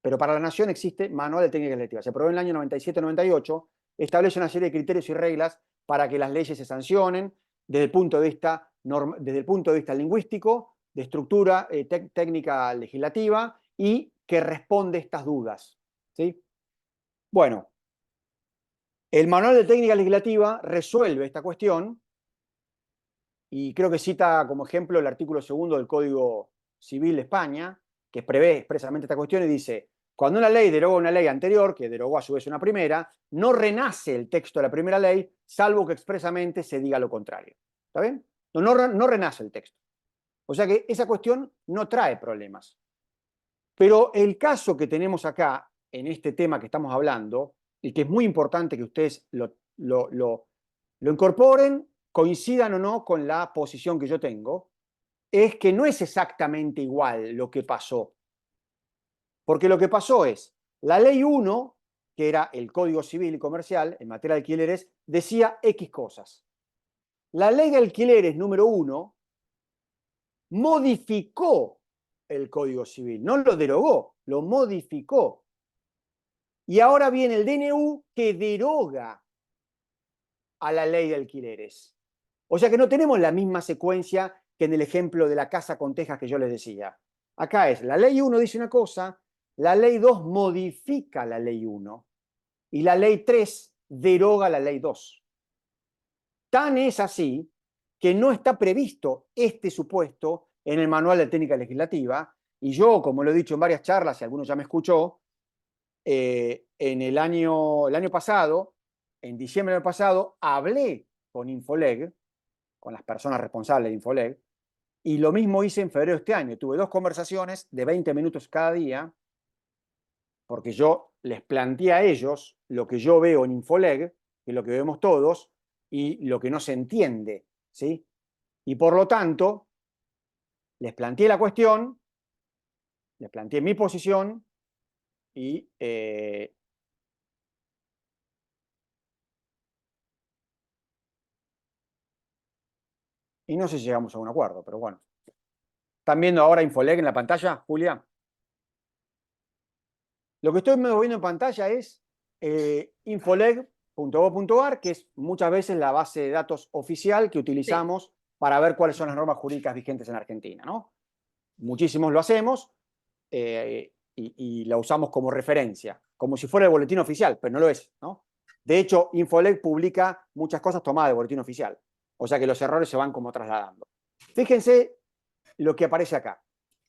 pero para la Nación existe Manual de Técnica Legislativa. Se aprobó en el año 97-98, establece una serie de criterios y reglas para que las leyes se sancionen desde el punto de vista lingüístico, de estructura técnica legislativa y que responde estas dudas, ¿sí? Bueno, el Manual de Técnica Legislativa resuelve esta cuestión y creo que cita como ejemplo el artículo 2 del Código Civil de España, que prevé expresamente esta cuestión y dice: cuando una ley deroga una ley anterior, que derogó a su vez una primera, no renace el texto de la primera ley, salvo que expresamente se diga lo contrario. ¿Está bien? No renace el texto. O sea que esa cuestión no trae problemas. Pero el caso que tenemos acá, en este tema que estamos hablando, y que es muy importante que ustedes lo incorporen, coincidan o no con la posición que yo tengo, es que no es exactamente igual lo que pasó. Porque lo que pasó es, la ley 1, que era el Código Civil y Comercial en materia de alquileres, decía X cosas. La ley de alquileres número 1 modificó el Código Civil, no lo derogó, lo modificó. Y ahora viene el DNU que deroga a la ley de alquileres. O sea que no tenemos la misma secuencia que en el ejemplo de la casa con tejas que yo les decía. Acá es, la ley 1 dice una cosa, la ley 2 modifica la ley 1 y la ley 3 deroga la ley 2. Tan es así que no está previsto este supuesto en el Manual de Técnica Legislativa, y yo, como lo he dicho en varias charlas, y alguno ya me escuchó, en el año pasado, en diciembre del pasado, hablé con Infoleg, con las personas responsables de Infoleg, y lo mismo hice en febrero de este año. Tuve 2 conversaciones de 20 minutos cada día, porque yo les planteé a ellos lo que yo veo en Infoleg, que es lo que vemos todos, y lo que no se entiende, ¿sí? Y por lo tanto, les planteé la cuestión, les planteé mi posición, y no sé si llegamos a un acuerdo, pero bueno. ¿Están viendo ahora Infoleg en la pantalla, Julia? Lo que estoy moviendo en pantalla es infoleg.gov.ar, que es muchas veces la base de datos oficial que utilizamos para ver cuáles son las normas jurídicas vigentes en Argentina, ¿no? Muchísimos lo hacemos y la usamos como referencia, como si fuera el boletín oficial, pero no lo es, ¿no? De hecho, Infoleg publica muchas cosas tomadas del boletín oficial, o sea que los errores se van como trasladando. Fíjense lo que aparece acá.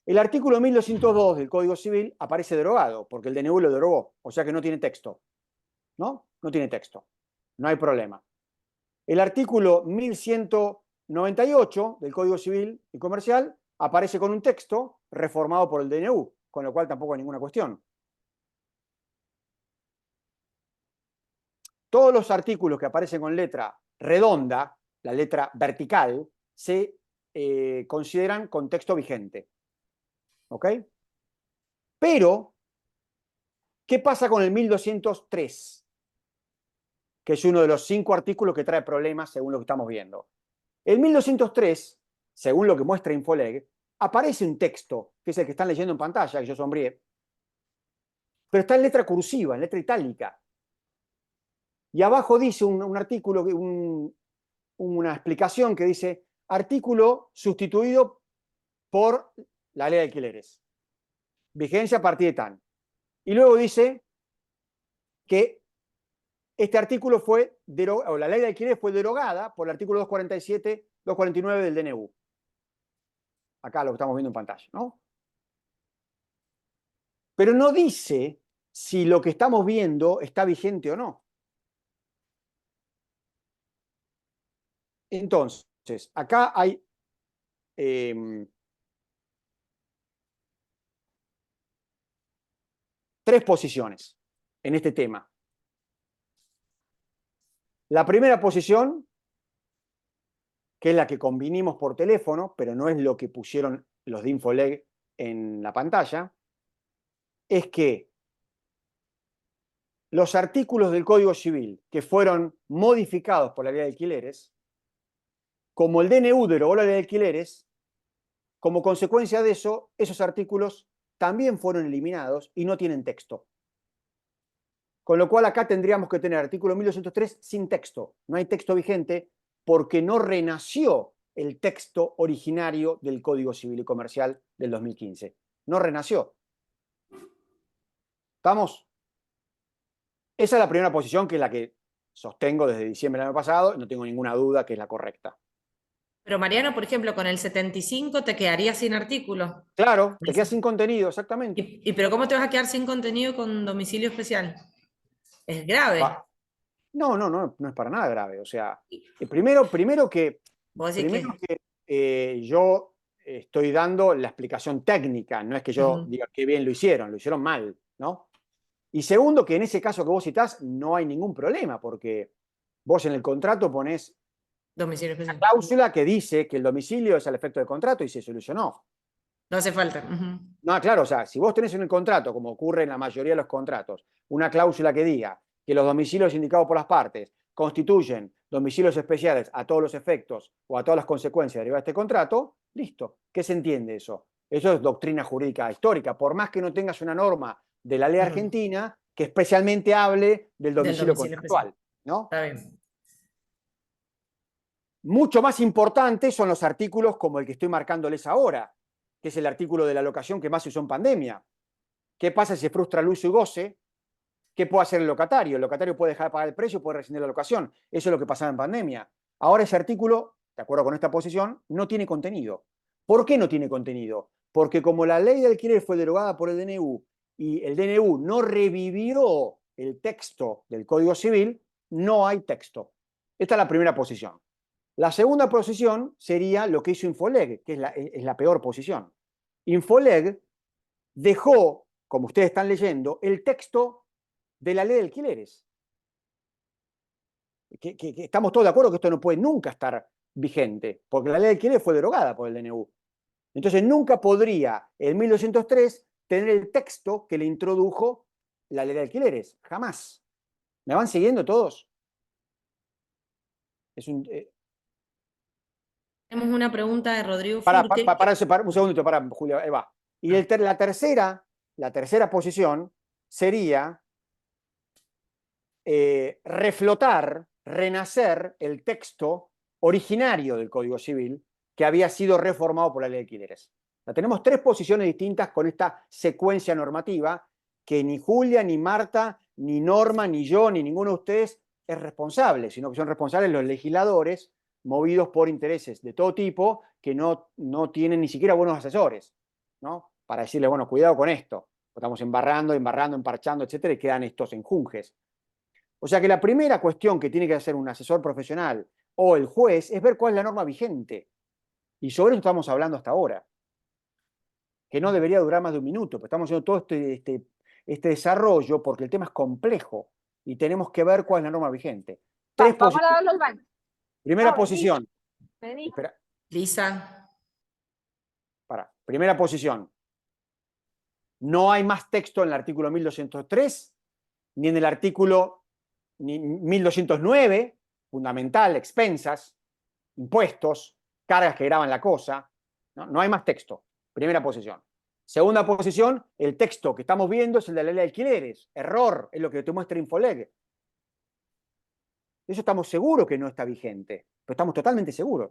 El artículo 1202 del Código Civil aparece derogado, porque el DNU lo derogó, o sea que no tiene texto, ¿no? No tiene texto, no hay problema. El artículo 1198 del Código Civil y Comercial aparece con un texto reformado por el DNU, con lo cual tampoco hay ninguna cuestión. Todos los artículos que aparecen con letra redonda, la letra vertical, se consideran con texto vigente. ¿Ok? Pero, ¿qué pasa con el 1203? Que es uno de los 5 artículos que trae problemas según lo que estamos viendo. El 1203, según lo que muestra Infoleg, aparece un texto, que es el que están leyendo en pantalla, que yo sombreé, pero está en letra cursiva, en letra itálica. Y abajo dice un artículo, una explicación que dice, artículo sustituido por la ley de alquileres. Vigencia a partir de tan. Y luego dice que este artículo fue derogado, o la ley de alquileres fue derogada por el artículo 247, 249 del DNU. Acá lo que estamos viendo en pantalla, ¿no? Pero no dice si lo que estamos viendo está vigente o no. Entonces, acá hay tres posiciones en este tema. La primera posición, que es la que convinimos por teléfono, pero no es lo que pusieron los de Infoleg en la pantalla, es que los artículos del Código Civil que fueron modificados por la ley de alquileres, como el DNU derogó la ley de alquileres, como consecuencia de eso, esos artículos también fueron eliminados y no tienen texto. Con lo cual acá tendríamos que tener artículo 1203 sin texto. No hay texto vigente porque no renació el texto originario del Código Civil y Comercial del 2015. No renació. ¿Estamos? Esa es la primera posición, que es la que sostengo desde diciembre del año pasado, y no tengo ninguna duda que es la correcta.
Pero Mariano, por ejemplo, con el 75 te quedarías sin artículo.
Claro, te quedas sin contenido, exactamente.
Pero ¿cómo te vas a quedar sin contenido con domicilio especial? Es grave.
No, no es para nada grave. O sea, primero que
Vos decís
yo estoy dando la explicación técnica, no es que yo diga qué bien lo hicieron mal, ¿no? Y segundo, que en ese caso que vos citás no hay ningún problema, porque vos en el contrato ponés
domicilio
una
especial.
cláusula que dice que el domicilio es al efecto del contrato y se solucionó.
No hace falta.
No, claro, o sea, si vos tenés en el contrato, como ocurre en la mayoría de los contratos, una cláusula que diga que los domicilios indicados por las partes constituyen domicilios especiales a todos los efectos o a todas las consecuencias derivadas de este contrato, listo. ¿Qué se entiende eso? Eso es doctrina jurídica histórica. Por más que no tengas una norma de la ley argentina que especialmente hable del domicilio contractual, ¿no?
Está bien.
Mucho más importantes son los artículos como el que estoy marcándoles ahora, que es el artículo de la locación que más se usó en pandemia. ¿Qué pasa si se frustra el uso y goce? ¿Qué puede hacer el locatario? El locatario puede dejar de pagar el precio, puede rescindir la locación. Eso es lo que pasaba en pandemia. Ahora ese artículo, de acuerdo con esta posición, no tiene contenido. ¿Por qué no tiene contenido? Porque como la ley de alquiler fue derogada por el DNU y el DNU no revivió el texto del Código Civil, no hay texto. Esta es la primera posición. La segunda posición sería lo que hizo Infoleg, que es la peor posición. Infoleg dejó, como ustedes están leyendo, el texto de la ley de alquileres. Que estamos todos de acuerdo que esto no puede nunca estar vigente, porque la ley de alquileres fue derogada por el DNU. Entonces nunca podría el 1203 tener el texto que le introdujo la ley de alquileres. Jamás. ¿Me van siguiendo todos? Es un...
Tenemos una pregunta de Rodrigo
Para un segundito, para Julia, ahí va. Y la tercera posición sería reflotar, renacer el texto originario del Código Civil que había sido reformado por la ley de alquileres. Tenemos tres posiciones distintas con esta secuencia normativa que ni Julia, ni Marta, ni Norma, ni yo, ni ninguno de ustedes es responsable, sino que son responsables los legisladores movidos por intereses de todo tipo que no tienen ni siquiera buenos asesores, ¿no? Para decirle, bueno, cuidado con esto, estamos embarrando, emparchando, etcétera, y quedan estos enjunjes. O sea que la primera cuestión que tiene que hacer un asesor profesional o el juez es ver cuál es la norma vigente. Y sobre eso estamos hablando hasta ahora. Que no debería durar más de un minuto, pero estamos haciendo todo este desarrollo porque el tema es complejo y tenemos que ver cuál es la norma vigente.
Vamos a dar los baños.
Primera posición.
Espera.
Lisa.
Primera posición. No hay más texto en el artículo 1203, ni en el artículo 1209, fundamental, expensas, impuestos, cargas que graban la cosa. No hay más texto. Primera posición. Segunda posición, el texto que estamos viendo es el de la ley de alquileres. Error, es lo que te muestra Infoleg. Eso estamos seguros que no está vigente, pero estamos totalmente seguros.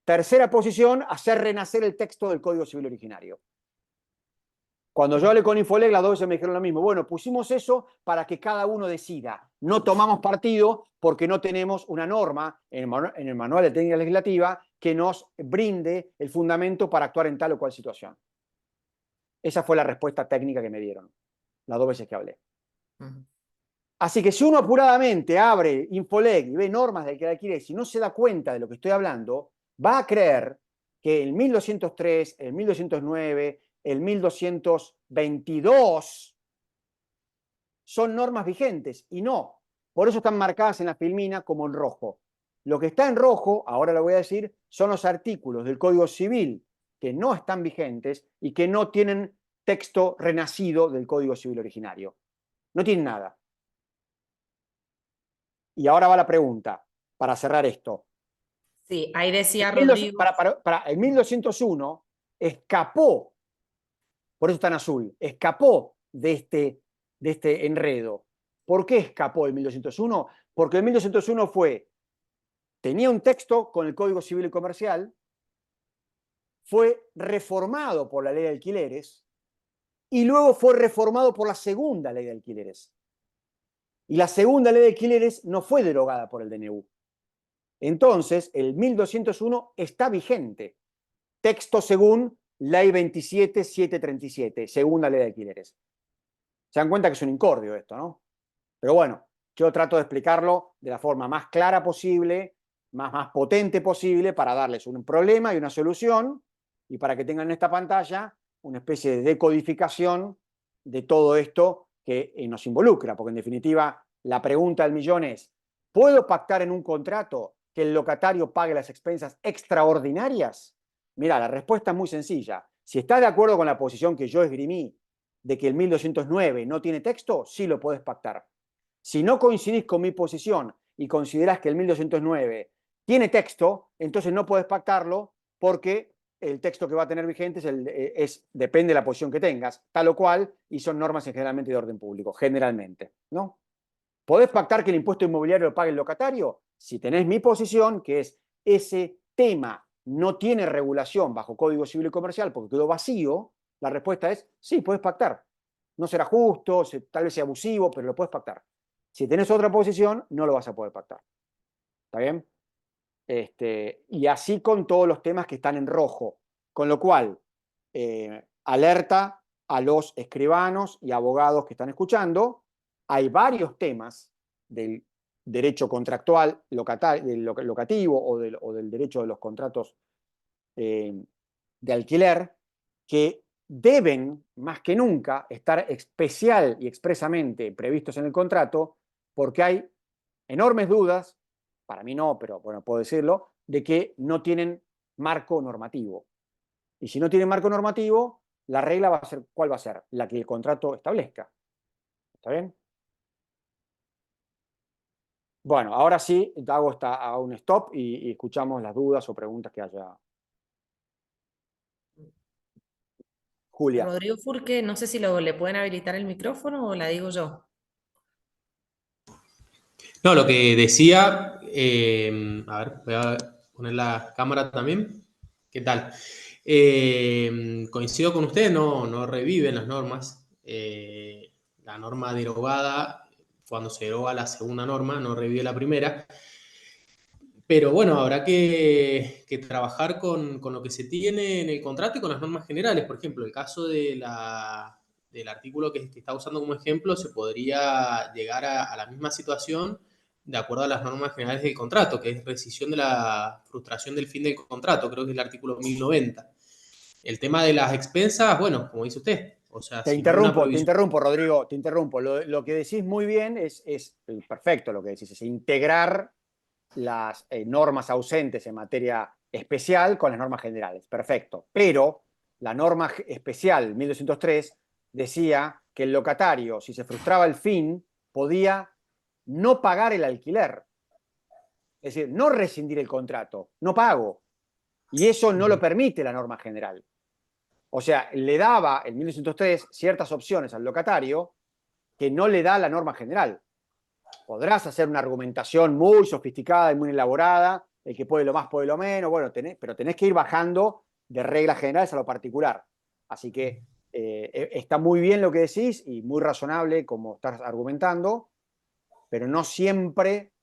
Tercera posición, hacer renacer el texto del Código Civil originario. Cuando yo hablé con Infoleg, las dos veces me dijeron lo mismo. Bueno, pusimos eso para que cada uno decida. No tomamos partido porque no tenemos una norma en el Manual de Técnica Legislativa que nos brinde el fundamento para actuar en tal o cual situación. Esa fue la respuesta técnica que me dieron las dos veces que hablé. Así que si uno apuradamente abre Infoleg y ve normas del que alquiler, si no se da cuenta de lo que estoy hablando, va a creer que el 1203, el 1209, el 1222 son normas vigentes y no. Por eso están marcadas en la filmina como en rojo. Lo que está en rojo, ahora lo voy a decir, son los artículos del Código Civil que no están vigentes y que no tienen texto renacido del Código Civil originario. No tienen nada. Y ahora va la pregunta, para cerrar esto.
Sí, ahí decía Rodrigo.
El 1201 escapó Por eso está en azul. Escapó de este enredo. ¿Por qué escapó el 1201? Porque el 1201 tenía un texto con el Código Civil y Comercial, fue reformado por la Ley de Alquileres y luego fue reformado por la segunda Ley de Alquileres. Y la segunda Ley de Alquileres no fue derogada por el DNU. Entonces, el 1201 está vigente. Texto según Ley 27.737, segunda Ley de Alquileres. Se dan cuenta que es un incordio esto, ¿no? Pero bueno, yo trato de explicarlo de la forma más clara posible, más potente posible, para darles un problema y una solución, y para que tengan en esta pantalla una especie de decodificación de todo esto que nos involucra, porque en definitiva la pregunta del millón es, ¿puedo pactar en un contrato que el locatario pague las expensas extraordinarias? Mira, la respuesta es muy sencilla. Si estás de acuerdo con la posición que yo esgrimí de que el 1209 no tiene texto, sí lo puedes pactar. Si no coincidís con mi posición y considerás que el 1209 tiene texto, entonces no puedes pactarlo porque el texto que va a tener vigente depende de la posición que tengas, tal o cual, y son normas generalmente de orden público, generalmente, ¿no? ¿Podés pactar que el impuesto inmobiliario lo pague el locatario? Si tenés mi posición, que es ese tema no tiene regulación bajo Código Civil y Comercial porque quedó vacío, la respuesta es sí, puedes pactar. No será justo, tal vez sea abusivo, pero lo puedes pactar. Si tenés otra posición, no lo vas a poder pactar. ¿Está bien? Y así con todos los temas que están en rojo. Con lo cual, alerta a los escribanos y abogados que están escuchando. Hay varios temas del derecho contractual del locativo o del derecho de los contratos de alquiler que deben, más que nunca, estar especial y expresamente previstos en el contrato, porque hay enormes dudas, para mí no, pero bueno, puedo decirlo, de que no tienen marco normativo. Y si no tienen marco normativo, la regla va a ser, ¿cuál va a ser? La que el contrato establezca. ¿Está bien? Bueno, ahora sí, hago un stop y escuchamos las dudas o preguntas que haya. Julia.
Rodrigo Furque, no sé si le pueden habilitar el micrófono o la digo yo.
No, lo que decía, a ver, voy a poner la cámara también. ¿Qué tal? Coincido con usted, no reviven las normas. La norma derogada, cuando se deroga la segunda norma, no revive la primera. Pero bueno, habrá que trabajar con lo que se tiene en el contrato y con las normas generales. Por ejemplo, el caso del artículo que está usando como ejemplo, se podría llegar a la misma situación de acuerdo a las normas generales del contrato, que es rescisión de la frustración del fin del contrato, creo que es el artículo 1090. El tema de las expensas, bueno, como dice usted, o sea,
Te
si no hay una
interrumpo,
prohibición...
Rodrigo, te interrumpo. Lo que decís muy bien es perfecto lo que decís, es integrar las normas ausentes en materia especial con las normas generales. Perfecto. Pero la norma especial 1203 decía que el locatario, si se frustraba el fin, podía no pagar el alquiler. Es decir, no rescindir el contrato, no pago. Y eso no lo permite la norma general. O sea, le daba el 1903 ciertas opciones al locatario que no le da la norma general. Podrás hacer una argumentación muy sofisticada y muy elaborada, el que puede lo más puede lo menos, bueno, pero tenés que ir bajando de reglas generales a lo particular. Así que está muy bien lo que decís y muy razonable como estás argumentando, pero no siempre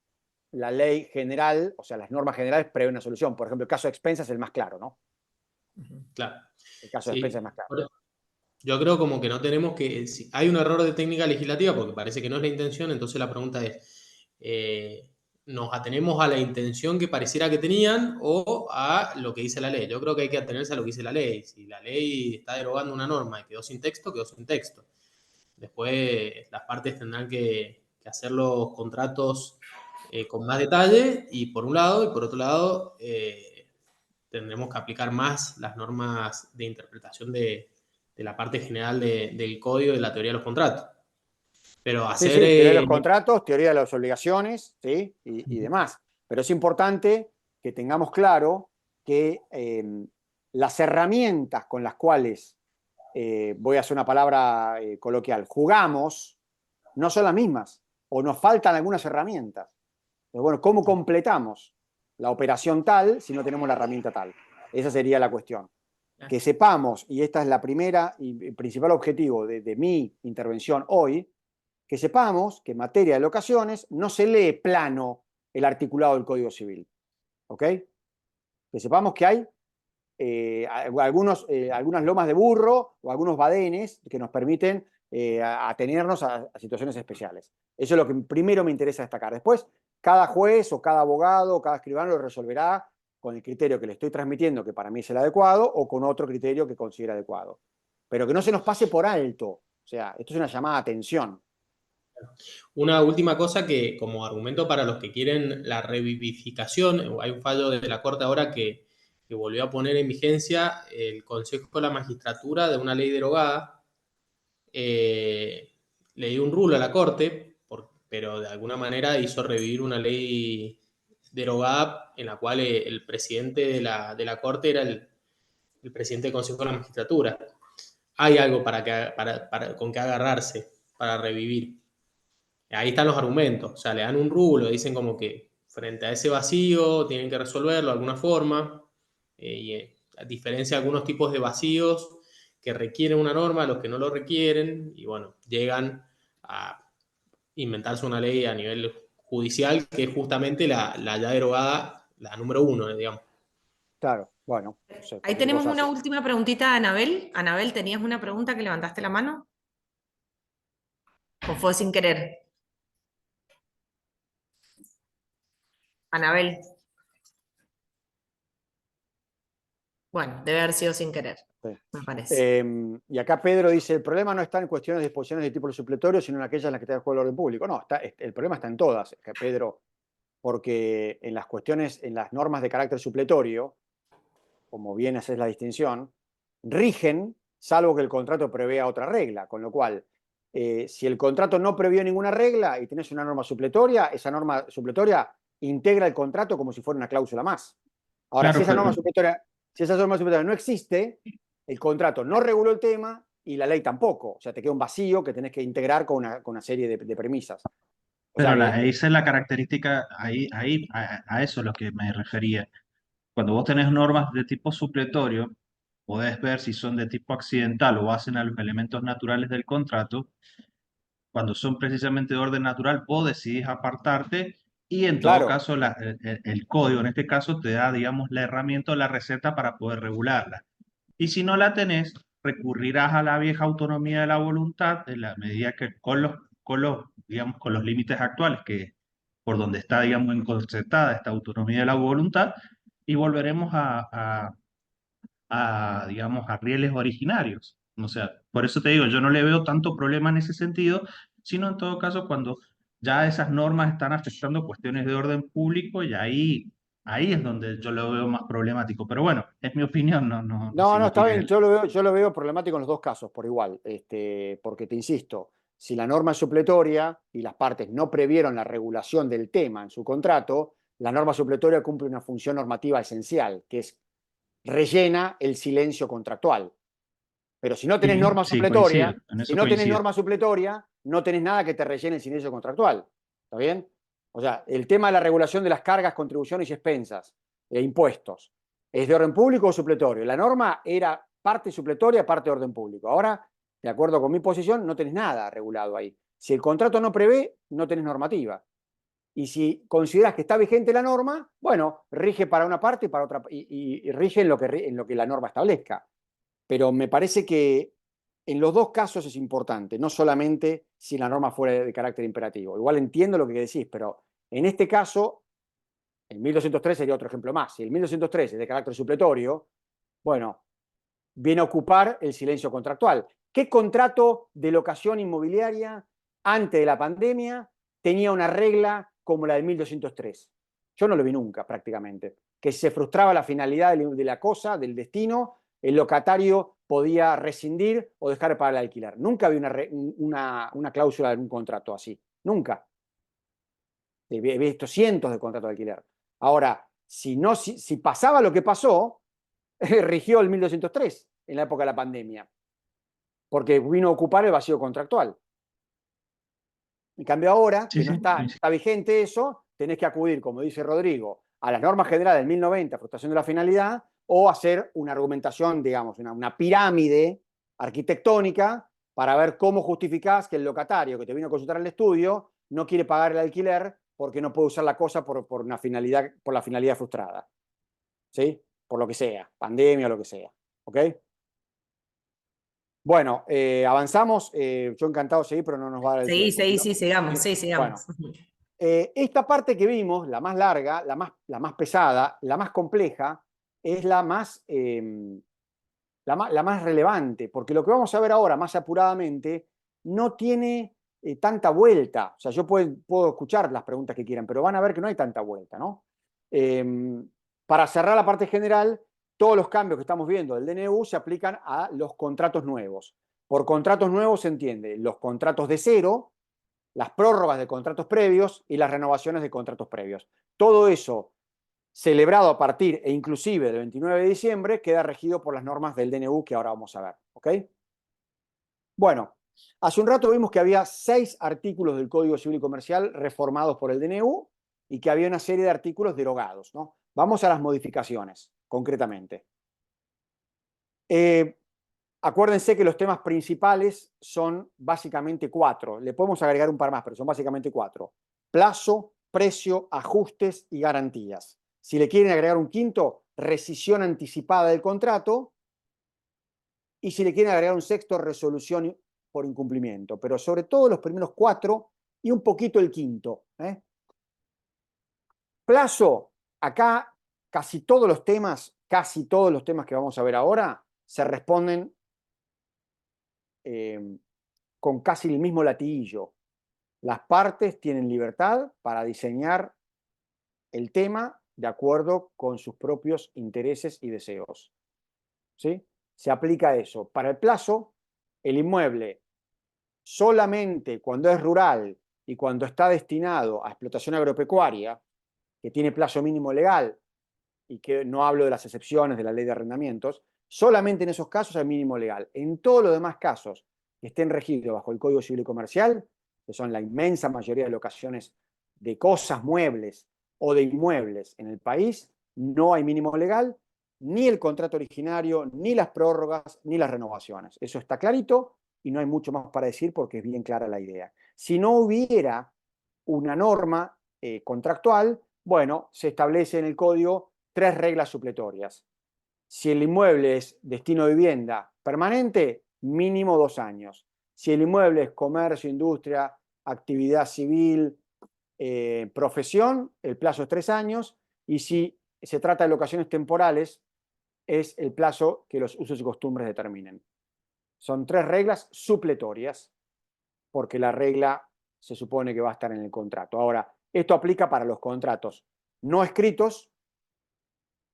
la ley general, o sea, las normas generales prevén una solución. Por ejemplo, el caso de expensas es el más claro, ¿no?
Claro.
El caso de
Sí.
expensas es más claro.
Yo creo como que no tenemos que, si hay un error de técnica legislativa, porque parece que no es la intención, entonces la pregunta es, ¿nos atenemos a la intención que pareciera que tenían o a lo que dice la ley? Yo creo que hay que atenerse a lo que dice la ley. Si la ley está derogando una norma y quedó sin texto, quedó sin texto. Después las partes tendrán que hacer los contratos con más detalle y por un lado, y por otro lado, tendremos que aplicar más las normas de interpretación de la parte general del código y de la teoría de los contratos. Pero
Sí,
hacer...
sí, teoría de los contratos, teoría de las obligaciones, ¿sí? Y demás. Pero es importante que tengamos claro que las herramientas con las cuales voy a hacer una palabra coloquial, jugamos, no son las mismas, o nos faltan algunas herramientas. Entonces, bueno, ¿cómo completamos la operación tal si no tenemos la herramienta tal? Esa sería la cuestión. Que sepamos, y esta es la primera y principal objetivo de mi intervención hoy, que sepamos que en materia de locaciones no se lee plano el articulado del Código Civil. ¿Ok? Que sepamos que hay algunas lomas de burro o algunos badenes que nos permiten atenernos a situaciones especiales. Eso es lo que primero me interesa destacar. Después, cada juez o cada abogado o cada escribano lo resolverá con el criterio que le estoy transmitiendo, que para mí es el adecuado, o con otro criterio que considera adecuado. Pero que no se nos pase por alto. O sea, esto es una llamada a atención.
Una última cosa que, como argumento para los que quieren la revivificación, hay un fallo de la Corte ahora que volvió a poner en vigencia el Consejo de la Magistratura de una ley derogada. Le dio un rulo a la Corte, pero de alguna manera hizo revivir una ley derogada en la cual el presidente de la Corte era el presidente del Consejo de la Magistratura. Hay algo con que agarrarse para revivir. Ahí están los argumentos, o sea, le dan un rulo, dicen como que frente a ese vacío tienen que resolverlo de alguna forma, a diferencia de algunos tipos de vacíos que requieren una norma, los que no lo requieren, y bueno, llegan a inventarse una ley a nivel judicial que es justamente la ya derogada, la número 1, digamos.
Claro, bueno. No sé,
Ahí tenemos una última preguntita de Anabel. Anabel, ¿tenías una pregunta que levantaste la mano? ¿O fue sin querer? Anabel. Bueno, debe haber sido sin querer,
Sí.
me parece.
Y acá Pedro dice, el problema no está en cuestiones de disposiciones de tipo supletorio, sino en aquellas en las que está el juego del orden público. No, el problema está en todas, Pedro, porque en las cuestiones, en las normas de carácter supletorio, como bien haces la distinción, rigen, salvo que el contrato prevea otra regla, con lo cual, si el contrato no previó ninguna regla y tenés una norma supletoria, esa norma supletoria integra el contrato como si fuera una cláusula más. Ahora,
Claro,
si esa
pero-
norma supletoria no existe, el contrato no reguló el tema y la ley tampoco. O sea, te queda un vacío que tenés que integrar con una serie de premisas. O sea
Pero
que,
esa es la característica, a eso es lo que me refería. Cuando vos tenés normas de tipo supletorio, podés ver si son de tipo accidental o hacen a los elementos naturales del contrato. Cuando son precisamente de orden natural, vos decidís apartarte y en todo
claro,
caso el código en este caso te da, digamos, la herramienta o la receta para poder regularla. Y si no la tenés, recurrirás a la vieja autonomía de la voluntad en la medida que digamos, con los límites actuales que por donde está, digamos, encorsetada esta autonomía de la voluntad y volveremos digamos, a rieles originarios. O sea, por eso te digo, yo no le veo tanto problema en ese sentido, sino en todo caso cuando ya esas normas están afectando cuestiones de orden público y ahí es donde yo lo veo más problemático. Pero bueno, es mi opinión, no
no, está
significa
bien,
el...
yo lo veo problemático en los dos casos por igual, porque te insisto, si la norma es supletoria y las partes no previeron la regulación del tema en su contrato, la norma supletoria cumple una función normativa esencial, que es rellena el silencio contractual. Pero si no tenés
Sí,
norma
sí, coincido,
supletoria,
en
si
eso
no tenés
coincido.
norma supletoria, no tenés nada que te rellene el silencio contractual. ¿Está bien? O sea, el tema de la regulación de las cargas, contribuciones y expensas e impuestos, ¿es de orden público o supletorio? La norma era parte supletoria, parte de orden público. Ahora, de acuerdo con mi posición, no tenés nada regulado ahí. Si el contrato no prevé, no tenés normativa. Y si consideras que está vigente la norma, bueno, rige para una parte y para otra, y rige en lo que la norma establezca. Pero me parece que en los dos casos es importante, no solamente si la norma fuera de carácter imperativo. Igual entiendo lo que decís, pero en este caso, el 1203 sería otro ejemplo más. Si el 1203 es de carácter supletorio, bueno, viene a ocupar el silencio contractual. ¿Qué contrato de locación inmobiliaria antes de la pandemia tenía una regla como la del 1203? Yo no lo vi nunca prácticamente. Que se frustraba la finalidad de la cosa, del destino, el locatario podía rescindir o dejar de pagar el alquiler. Nunca vi una cláusula de un contrato así. Nunca. He visto cientos de contratos de alquiler. Ahora, si pasaba lo que pasó, rigió el 1203 en la época de la pandemia. porque vino a ocupar el vacío contractual. En cambio ahora,
Sí,
que no
sí,
está vigente eso, tenés que acudir, como dice Rodrigo, a las normas generales del 1090, frustración de la finalidad, o hacer una argumentación, digamos, una pirámide arquitectónica para ver cómo justificás que el locatario que te vino a consultar el estudio no quiere pagar el alquiler porque no puede usar la cosa por la finalidad frustrada. ¿Sí? Por lo que sea, pandemia o lo que sea. ¿Ok? Bueno, avanzamos. Yo encantado de seguir, pero no nos va a dar el
Sí,
tiempo.
sí, sigamos, sí,
Bueno,
sigamos.
esta parte que vimos, la más larga, la más pesada, la más compleja, es la más relevante, porque lo que vamos a ver ahora más apuradamente no tiene tanta vuelta. O sea, yo puedo escuchar las preguntas que quieran, pero van a ver que no hay tanta vuelta, ¿no? Para cerrar la parte general, todos los cambios que estamos viendo del DNU se aplican a los contratos nuevos. Por contratos nuevos se entiende los contratos de cero, las prórrogas de contratos previos y las renovaciones de contratos previos. Todo eso celebrado a partir e inclusive del 29 de diciembre queda regido por las normas del DNU que ahora vamos a ver. ¿Ok? Bueno, hace un rato vimos que había 6 artículos del Código Civil y Comercial reformados por el DNU y que había una serie de artículos derogados, ¿no? Vamos a las modificaciones, concretamente. Acuérdense que los temas principales son básicamente 4. Le podemos agregar un par más, pero son básicamente 4. Plazo, precio, ajustes y garantías. Si le quieren agregar un quinto, rescisión anticipada del contrato. Y si le quieren agregar un sexto, resolución por incumplimiento. Pero sobre todo los primeros 4 y un poquito el quinto. Plazo, acá casi todos los temas que vamos a ver ahora se responden con casi el mismo latillo. Las partes tienen libertad para diseñar el tema de acuerdo con sus propios intereses y deseos. ¿Sí? Se aplica eso. Para el plazo, el inmueble solamente cuando es rural y cuando está destinado a explotación agropecuaria, que tiene plazo mínimo legal, y que no hablo de las excepciones de la ley de arrendamientos, solamente en esos casos hay mínimo legal. En todos los demás casos que estén regidos bajo el Código Civil y Comercial, que son la inmensa mayoría de locaciones de cosas muebles o de inmuebles en el país, no hay mínimo legal, ni el contrato originario, ni las prórrogas, ni las renovaciones. Eso está clarito y no hay mucho más para decir porque es bien clara la idea. Si no hubiera una norma contractual, bueno, se establece en el código 3 reglas supletorias. Si el inmueble es destino de vivienda permanente, mínimo 2 años. Si el inmueble es comercio, industria, actividad civil, profesión, el plazo es 3 años. Y si se trata de locaciones temporales, es el plazo que los usos y costumbres determinen. Son 3 reglas supletorias, porque la regla se supone que va a estar en el contrato. Ahora, esto aplica para los contratos no escritos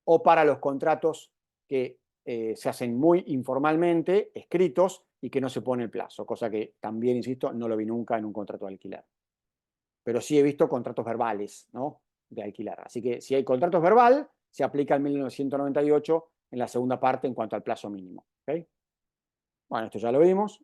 o para los contratos que se hacen muy informalmente, escritos, y que no se pone el plazo, cosa que también, insisto, no lo vi nunca en un contrato de alquiler. Pero sí he visto contratos verbales, ¿no?, de alquiler. Así que si hay contratos verbal, se aplica el 1998 en la segunda parte en cuanto al plazo mínimo. ¿Okay? Bueno, esto ya lo vimos.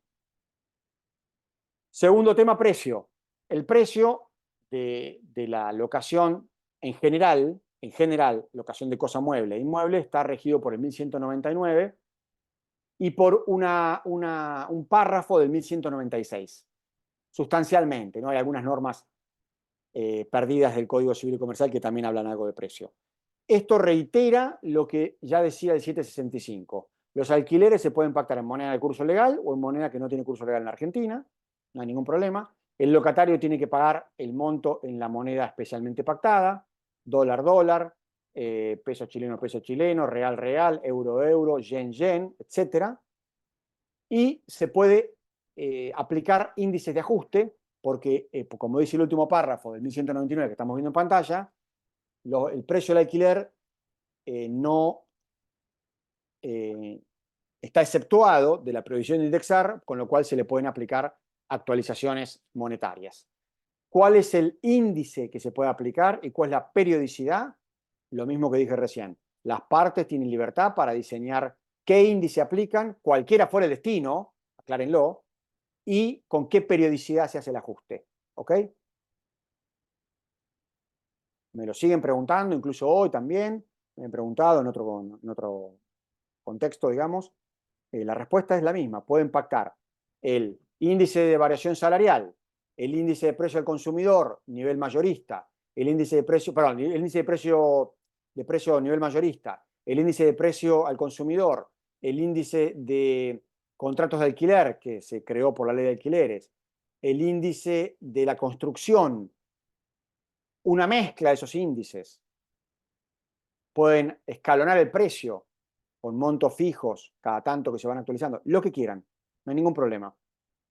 Segundo tema, precio. El precio de la locación en general, locación de cosa mueble e inmueble, está regido por el 1199 y por un párrafo del 1196, sustancialmente, ¿no? Hay algunas normas perdidas del Código Civil y Comercial que también hablan algo de precio. Esto reitera lo que ya decía el 765. Los alquileres se pueden pactar en moneda de curso legal o en moneda que no tiene curso legal en la Argentina, no hay ningún problema. El locatario tiene que pagar el monto en la moneda especialmente pactada, dólar, peso chileno, real, euro, yen, etc. Y se puede aplicar índices de ajuste, porque, como dice el último párrafo del 1199 que estamos viendo en pantalla, el precio del alquiler no está exceptuado de la prohibición de indexar, con lo cual se le pueden aplicar actualizaciones monetarias. ¿Cuál es el índice que se puede aplicar y cuál es la periodicidad? Lo mismo que dije recién. Las partes tienen libertad para diseñar qué índice aplican, cualquiera fuera el destino. aclárenlo, y con qué periodicidad se hace el ajuste. ¿Ok? Me lo siguen preguntando, incluso hoy también, me han preguntado en otro contexto, digamos. La respuesta es la misma. Pueden pactar el índice de variación salarial, el índice de precio al consumidor, nivel mayorista, el índice de precio, perdón, el índice de precio a nivel mayorista, el índice de precio al consumidor, el índice de contratos de alquiler que se creó por la ley de alquileres, el índice de la construcción, una mezcla de esos índices. Pueden escalonar el precio con montos fijos cada tanto que se van actualizando, lo que quieran, no hay ningún problema,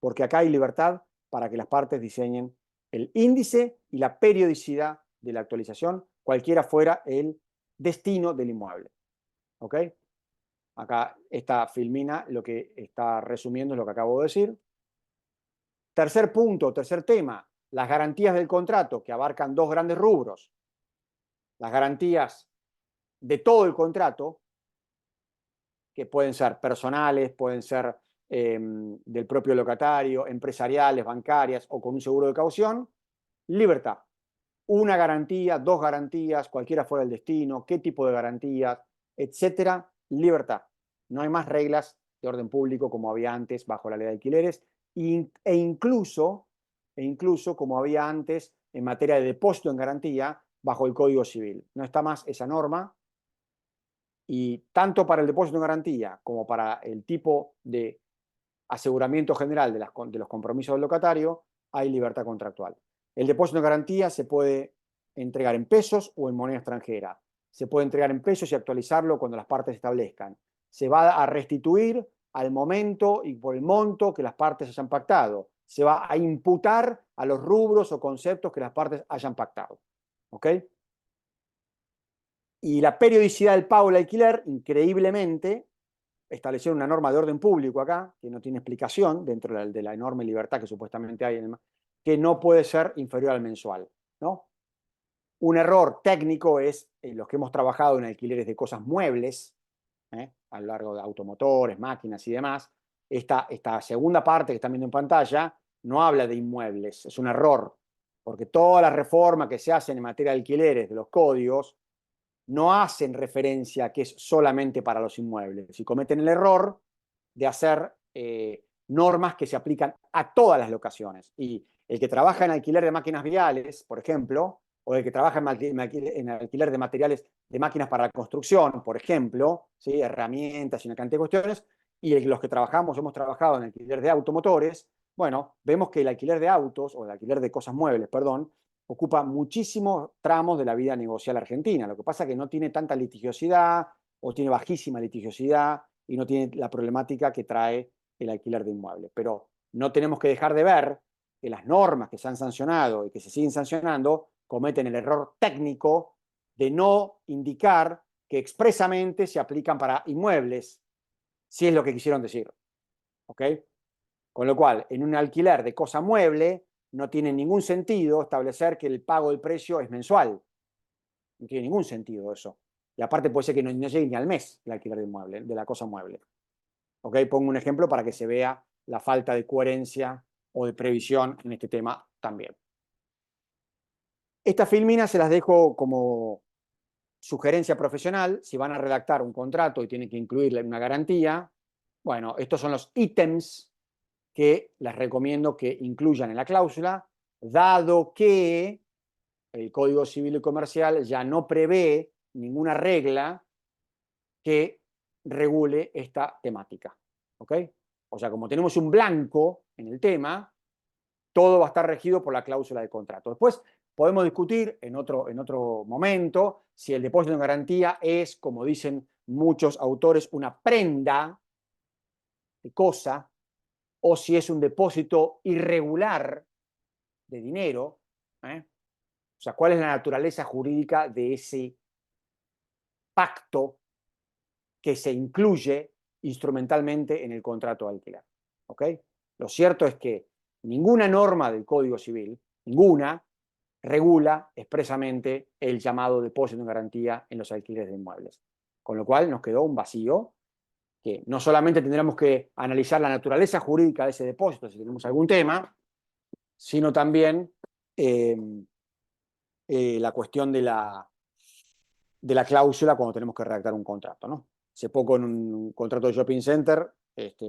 porque acá hay libertad para que las partes diseñen el índice y la periodicidad de la actualización, cualquiera fuera el destino del inmueble. ¿Ok? Acá esta filmina lo que está resumiendo es lo que acabo de decir. Tercer punto, tercer tema, las garantías del contrato, que abarcan dos grandes rubros. Las garantías de todo el contrato, que pueden ser personales, pueden ser del propio locatario, empresariales, bancarias o con un seguro de caución. Libertad. Una garantía, dos garantías, cualquiera fuera el destino, qué tipo de garantías, etcétera. Libertad. No hay más reglas de orden público como había antes bajo la ley de alquileres e incluso como había antes en materia de depósito en garantía bajo el Código Civil. No está más esa norma. Y tanto para el depósito en garantía como para el tipo de aseguramiento general de los compromisos del locatario, hay libertad contractual. El depósito en garantía se puede entregar en pesos o en moneda extranjera. Se puede entregar en pesos y actualizarlo cuando las partes establezcan. Se va a restituir al momento y por el monto que las partes hayan pactado. Se va a imputar a los rubros o conceptos que las partes hayan pactado. ¿Ok? Y la periodicidad del pago del alquiler, increíblemente, establecieron una norma de orden público acá, que no tiene explicación dentro de la enorme libertad que supuestamente hay, que no puede ser inferior al mensual, ¿no? Un error técnico es los que hemos trabajado en alquileres de cosas muebles, a lo largo de automotores, máquinas y demás. Esta segunda parte que están viendo en pantalla no habla de inmuebles, es un error, porque todas las reformas que se hacen en materia de alquileres de los códigos no hacen referencia a que es solamente para los inmuebles y cometen el error de hacer normas que se aplican a todas las locaciones. Y el que trabaja en alquiler de máquinas viales, por ejemplo, o el que trabaja en alquiler de materiales de máquinas para la construcción, por ejemplo, ¿sí? Herramientas y una cantidad de cuestiones, y los que hemos trabajado en alquiler de automotores, bueno, vemos que el alquiler de autos, o el alquiler de cosas muebles, perdón, ocupa muchísimos tramos de la vida negocial argentina. Lo que pasa es que no tiene tanta litigiosidad o tiene bajísima litigiosidad y no tiene la problemática que trae el alquiler de inmuebles. Pero no tenemos que dejar de ver que las normas que se han sancionado y que se siguen sancionando cometen el error técnico de no indicar que expresamente se aplican para inmuebles, si es lo que quisieron decir. ¿Ok? Con lo cual, en un alquiler de cosa mueble, no tiene ningún sentido establecer que el pago del precio es mensual. No tiene ningún sentido eso. Y aparte puede ser que no llegue ni al mes el alquiler de inmueble, de la cosa mueble. ¿Ok? Pongo un ejemplo para que se vea la falta de coherencia o de previsión en este tema también. Estas filminas se las dejo como sugerencia profesional. Si van a redactar un contrato y tienen que incluirle una garantía, bueno, estos son los ítems que les recomiendo que incluyan en la cláusula, dado que el Código Civil y Comercial ya no prevé ninguna regla que regule esta temática. ¿Ok? O sea, como tenemos un blanco en el tema, todo va a estar regido por la cláusula de contrato. Después podemos discutir en otro momento si el depósito en garantía es, como dicen muchos autores, una prenda de cosa, o si es un depósito irregular de dinero. O sea, ¿cuál es la naturaleza jurídica de ese pacto que se incluye instrumentalmente en el contrato de alquiler? ¿Ok? Lo cierto es que ninguna norma del Código Civil, ninguna, regula expresamente el llamado depósito en garantía en los alquileres de inmuebles. Con lo cual nos quedó un vacío que no solamente tendremos que analizar la naturaleza jurídica de ese depósito, si tenemos algún tema, sino también la cuestión de la cláusula cuando tenemos que redactar un contrato, ¿no? Hace poco en un contrato de shopping center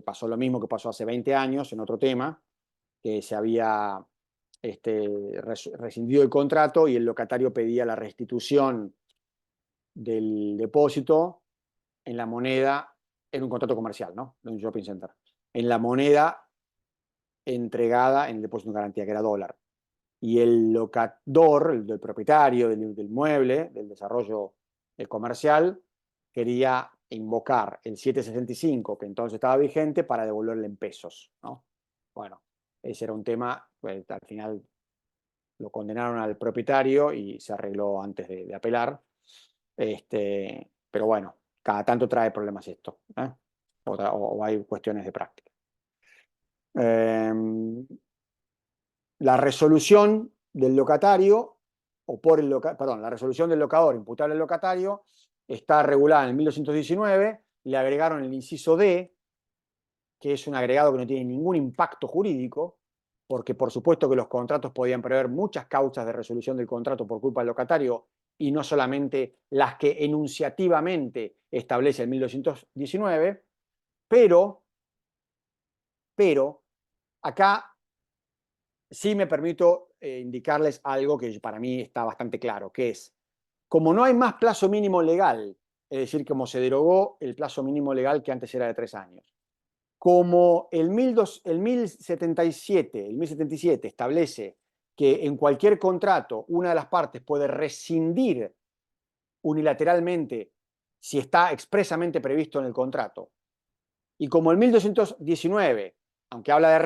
pasó lo mismo que pasó hace 20 años en otro tema, que se había rescindido el contrato y el locatario pedía la restitución del depósito en la moneda, en un contrato comercial, ¿no? De un shopping center, en la moneda entregada en el depósito de garantía, que era dólar. Y el locador, el propietario del mueble, del desarrollo comercial, quería invocar el 765, que entonces estaba vigente, para devolverle en pesos, ¿no? Bueno, ese era un tema, pues, al final lo condenaron al propietario y se arregló antes de apelar. Pero bueno, cada tanto trae problemas esto, ¿eh? O hay cuestiones de práctica. La resolución del locatario, la resolución del locador imputable al locatario está regulada en el 1219, le agregaron el inciso D, que es un agregado que no tiene ningún impacto jurídico, porque por supuesto que los contratos podían prever muchas causas de resolución del contrato por culpa del locatario y no solamente las que enunciativamente establece el 1219, pero acá sí me permito indicarles algo que para mí está bastante claro, que es, como no hay más plazo mínimo legal, es decir, como se derogó el plazo mínimo legal que antes era de 3 años, como el 1077 establece que en cualquier contrato una de las partes puede rescindir unilateralmente si está expresamente previsto en el contrato, y como el 1219, aunque habla de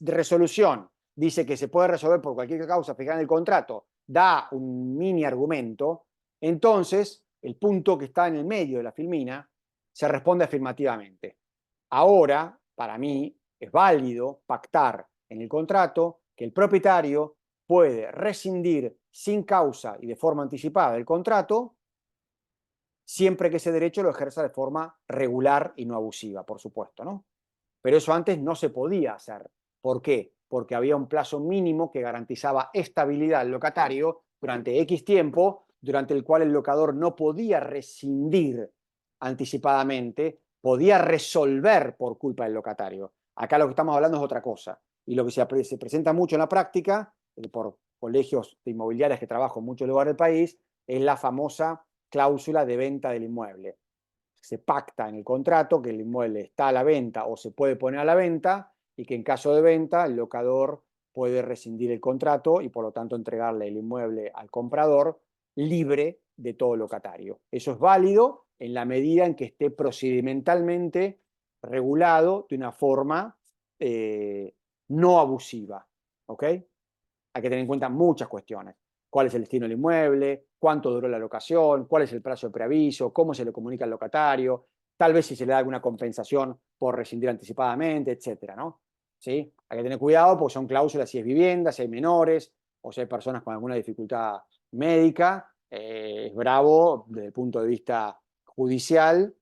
resolución, dice que se puede resolver por cualquier causa fijada en el contrato, da un mini argumento, entonces el punto que está en el medio de la filmina se responde afirmativamente. Ahora, para mí, es válido pactar en el contrato que el propietario puede rescindir sin causa y de forma anticipada el contrato, siempre que ese derecho lo ejerza de forma regular y no abusiva, por supuesto, ¿no? Pero eso antes no se podía hacer. ¿Por qué? Porque había un plazo mínimo que garantizaba estabilidad al locatario durante X tiempo, durante el cual el locador no podía rescindir anticipadamente, podía resolver por culpa del locatario. Acá lo que estamos hablando es otra cosa. Y lo que se presenta mucho en la práctica, por colegios de inmobiliarias que trabajo en muchos lugares del país, es la famosa cláusula de venta del inmueble. Se pacta en el contrato que el inmueble está a la venta o se puede poner a la venta y que en caso de venta el locador puede rescindir el contrato y por lo tanto entregarle el inmueble al comprador libre de todo locatario. Eso es válido en la medida en que esté procedimentalmente regulado de una forma no abusiva. ¿Ok? Hay que tener en cuenta muchas cuestiones. ¿Cuál es el destino del inmueble? ¿Cuánto duró la locación? ¿Cuál es el plazo de preaviso? ¿Cómo se le comunica al locatario? Tal vez si se le da alguna compensación por rescindir anticipadamente, etcétera, ¿no? ¿Sí? Hay que tener cuidado porque son cláusulas si es vivienda, si hay menores o si hay personas con alguna dificultad médica. Es bravo desde el punto de vista judicial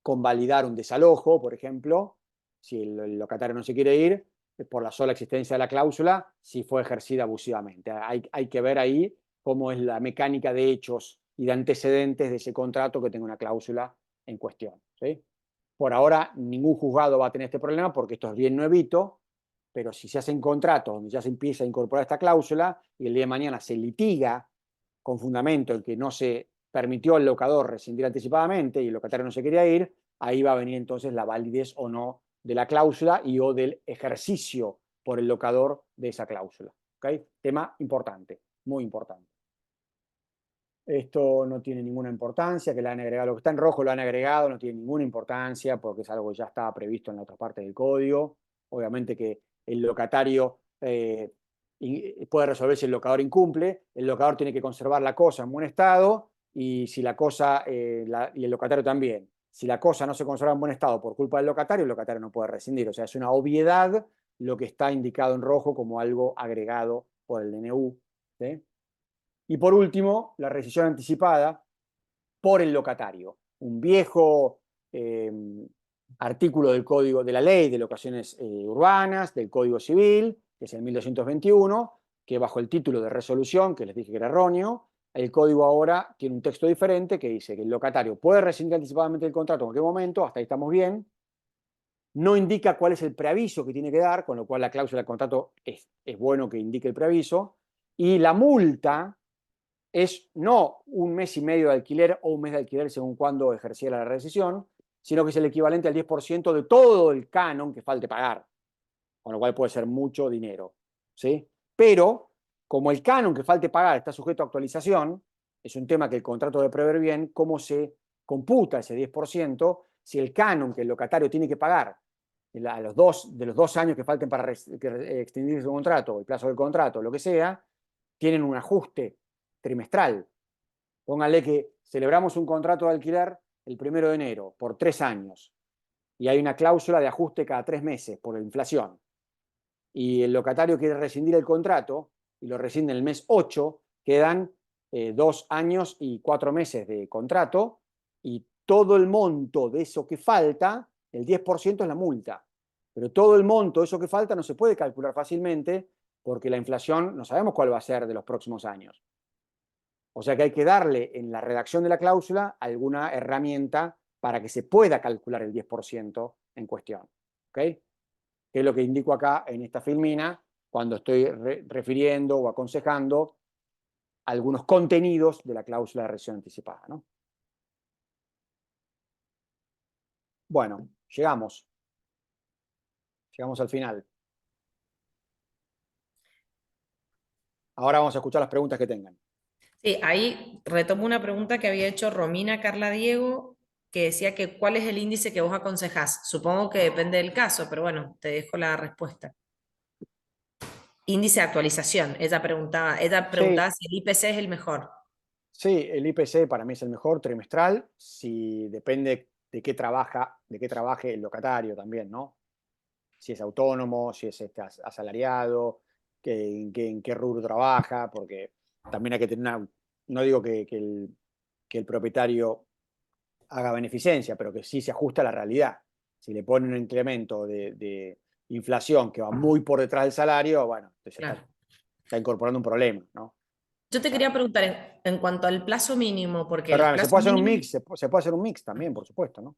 convalidar un desalojo, por ejemplo, si el locatario no se quiere ir, por la sola existencia de la cláusula, si fue ejercida abusivamente. Hay que ver ahí cómo es la mecánica de hechos y de antecedentes de ese contrato que tenga una cláusula en cuestión, ¿sí? Por ahora, ningún juzgado va a tener este problema porque esto es bien nuevito, pero si se hacen contratos donde ya se empieza a incorporar esta cláusula y el día de mañana se litiga con fundamento en que no se permitió al locador rescindir anticipadamente y el locatario no se quería ir, ahí va a venir entonces la validez o no de la cláusula y o del ejercicio por el locador de esa cláusula. ¿Okay? Tema importante, muy importante. Esto no tiene ninguna importancia, que le han agregado, lo que está en rojo lo han agregado, no tiene ninguna importancia porque es algo que ya estaba previsto en la otra parte del código. Obviamente que el locatario puede resolver si el locador incumple, el locador tiene que conservar la cosa en buen estado y si la cosa, y el locatario también. Si la cosa no se conserva en buen estado por culpa del locatario, el locatario no puede rescindir. O sea, es una obviedad lo que está indicado en rojo como algo agregado por el DNU, ¿sí? Y por último, la rescisión anticipada por el locatario. Un viejo artículo del Código de la Ley de Locaciones Urbanas, del Código Civil, que es el 1221, que bajo el título de resolución, que les dije que era erróneo, el código ahora tiene un texto diferente que dice que el locatario puede rescindir anticipadamente el contrato en cualquier momento, hasta ahí estamos bien, no indica cuál es el preaviso que tiene que dar, con lo cual la cláusula del contrato es bueno que indique el preaviso, y la multa es no 1 mes y medio de alquiler o 1 mes de alquiler según cuando ejerciera la rescisión, sino que es el equivalente al 10% de todo el canon que falte pagar, con lo cual puede ser mucho dinero, ¿sí? Pero, como el canon que falte pagar está sujeto a actualización, es un tema que el contrato debe prever bien cómo se computa ese 10%, si el canon que el locatario tiene que pagar de los 2 años que falten para extinguir su contrato, el plazo del contrato, lo que sea, tienen un ajuste trimestral. Pónganle que celebramos un contrato de alquiler el 1 de enero por 3 años y hay una cláusula de ajuste cada 3 meses por la inflación y el locatario quiere rescindir el contrato y lo rescinde en el mes 8, quedan 2 años y 4 meses de contrato y todo el monto de eso que falta, el 10% es la multa, pero todo el monto de eso que falta no se puede calcular fácilmente porque la inflación no sabemos cuál va a ser de los próximos años. O sea que hay que darle en la redacción de la cláusula alguna herramienta para que se pueda calcular el 10% en cuestión. ¿Ok? Que es lo que indico acá en esta filmina cuando estoy refiriendo o aconsejando algunos contenidos de la cláusula de rescisión anticipada, ¿no? Bueno, llegamos al final. Ahora vamos a escuchar las preguntas que tengan.
Sí, ahí retomo una pregunta que había hecho Romina Carla Diego, que decía que ¿cuál es el índice que vos aconsejás? Supongo que depende del caso, pero bueno, te dejo la respuesta. Índice de actualización. Ella preguntaba si el IPC es el mejor.
Sí, el IPC para mí es el mejor trimestral, si depende de qué trabaje el locatario también, ¿no? Si es autónomo, si es asalariado, en qué rubro trabaja, porque también hay que tener no digo que el propietario haga beneficencia, pero que sí se ajusta a la realidad. Si le ponen un incremento de inflación que va muy por detrás del salario, bueno, entonces
Claro.
está incorporando un problema, ¿no?
Yo te quería preguntar en cuanto al plazo mínimo, porque el
Perdón, se
plazo
puede hacer un
mínimo,
mix, se puede hacer un mix también, por supuesto, ¿no?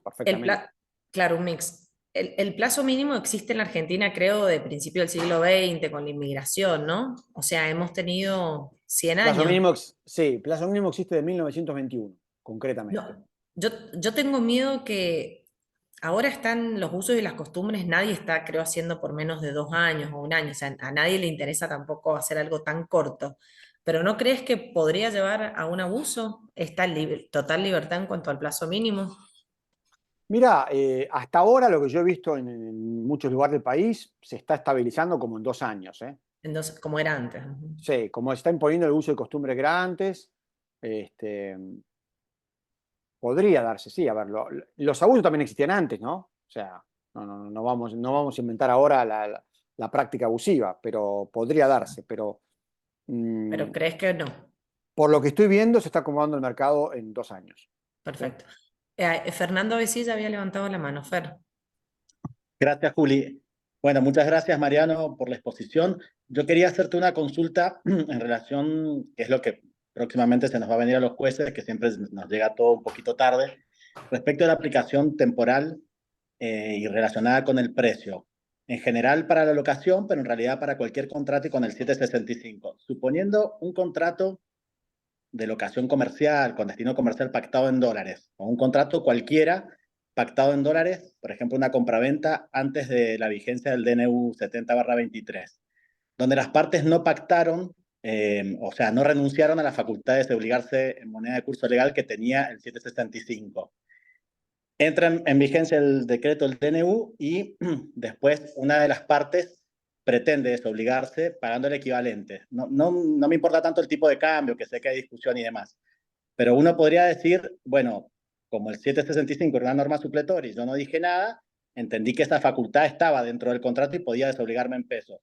Perfectamente.
claro, un mix. El plazo mínimo existe en la Argentina, creo, de principio del siglo XX con la inmigración, ¿no? O sea, hemos tenido 100
Plazo
años.
mínimo, sí, plazo mínimo existe de 1921, concretamente.
No, yo tengo miedo que ahora están los usos y las costumbres, nadie está, creo, haciendo por menos de 2 años o 1 año, o sea, a nadie le interesa tampoco hacer algo tan corto. Pero ¿no crees que podría llevar a un abuso esta total libertad en cuanto al plazo mínimo?
Mira, hasta ahora lo que yo he visto en muchos lugares del país se está estabilizando como en 2 años, ¿eh?
Entonces, como era antes.
Sí, como se está imponiendo el uso de costumbre que era antes, podría darse, sí. A ver, los abusos también existían antes, ¿no? O sea, no vamos a inventar ahora la práctica abusiva, pero podría darse. Pero
Pero ¿crees que no?
por lo que estoy viendo, se está acomodando el mercado en 2 años. ¿Sí?
Perfecto. Fernando Besilla había levantado la mano. Fer.
Gracias, Juli. Bueno, muchas gracias, Mariano, por la exposición. Yo quería hacerte una consulta en relación, que es lo que próximamente se nos va a venir a los jueces, que siempre nos llega todo un poquito tarde, respecto a la aplicación temporal y relacionada con el precio. En general para la locación, pero en realidad para cualquier contrato y con el 765. Suponiendo un contrato de locación comercial, con destino comercial pactado en dólares, o un contrato cualquiera pactado en dólares, por ejemplo, una compraventa antes de la vigencia del DNU 70/23, donde las partes no pactaron, o sea, no renunciaron a las facultades de obligarse en moneda de curso legal que tenía el 765. Entra en vigencia el decreto del DNU y después una de las partes pretende desobligarse pagando el equivalente. No me importa tanto el tipo de cambio, que sé que hay discusión y demás, pero uno podría decir, bueno, como el 765 era una norma supletoria y yo no dije nada, entendí que esa facultad estaba dentro del contrato y podía desobligarme en pesos.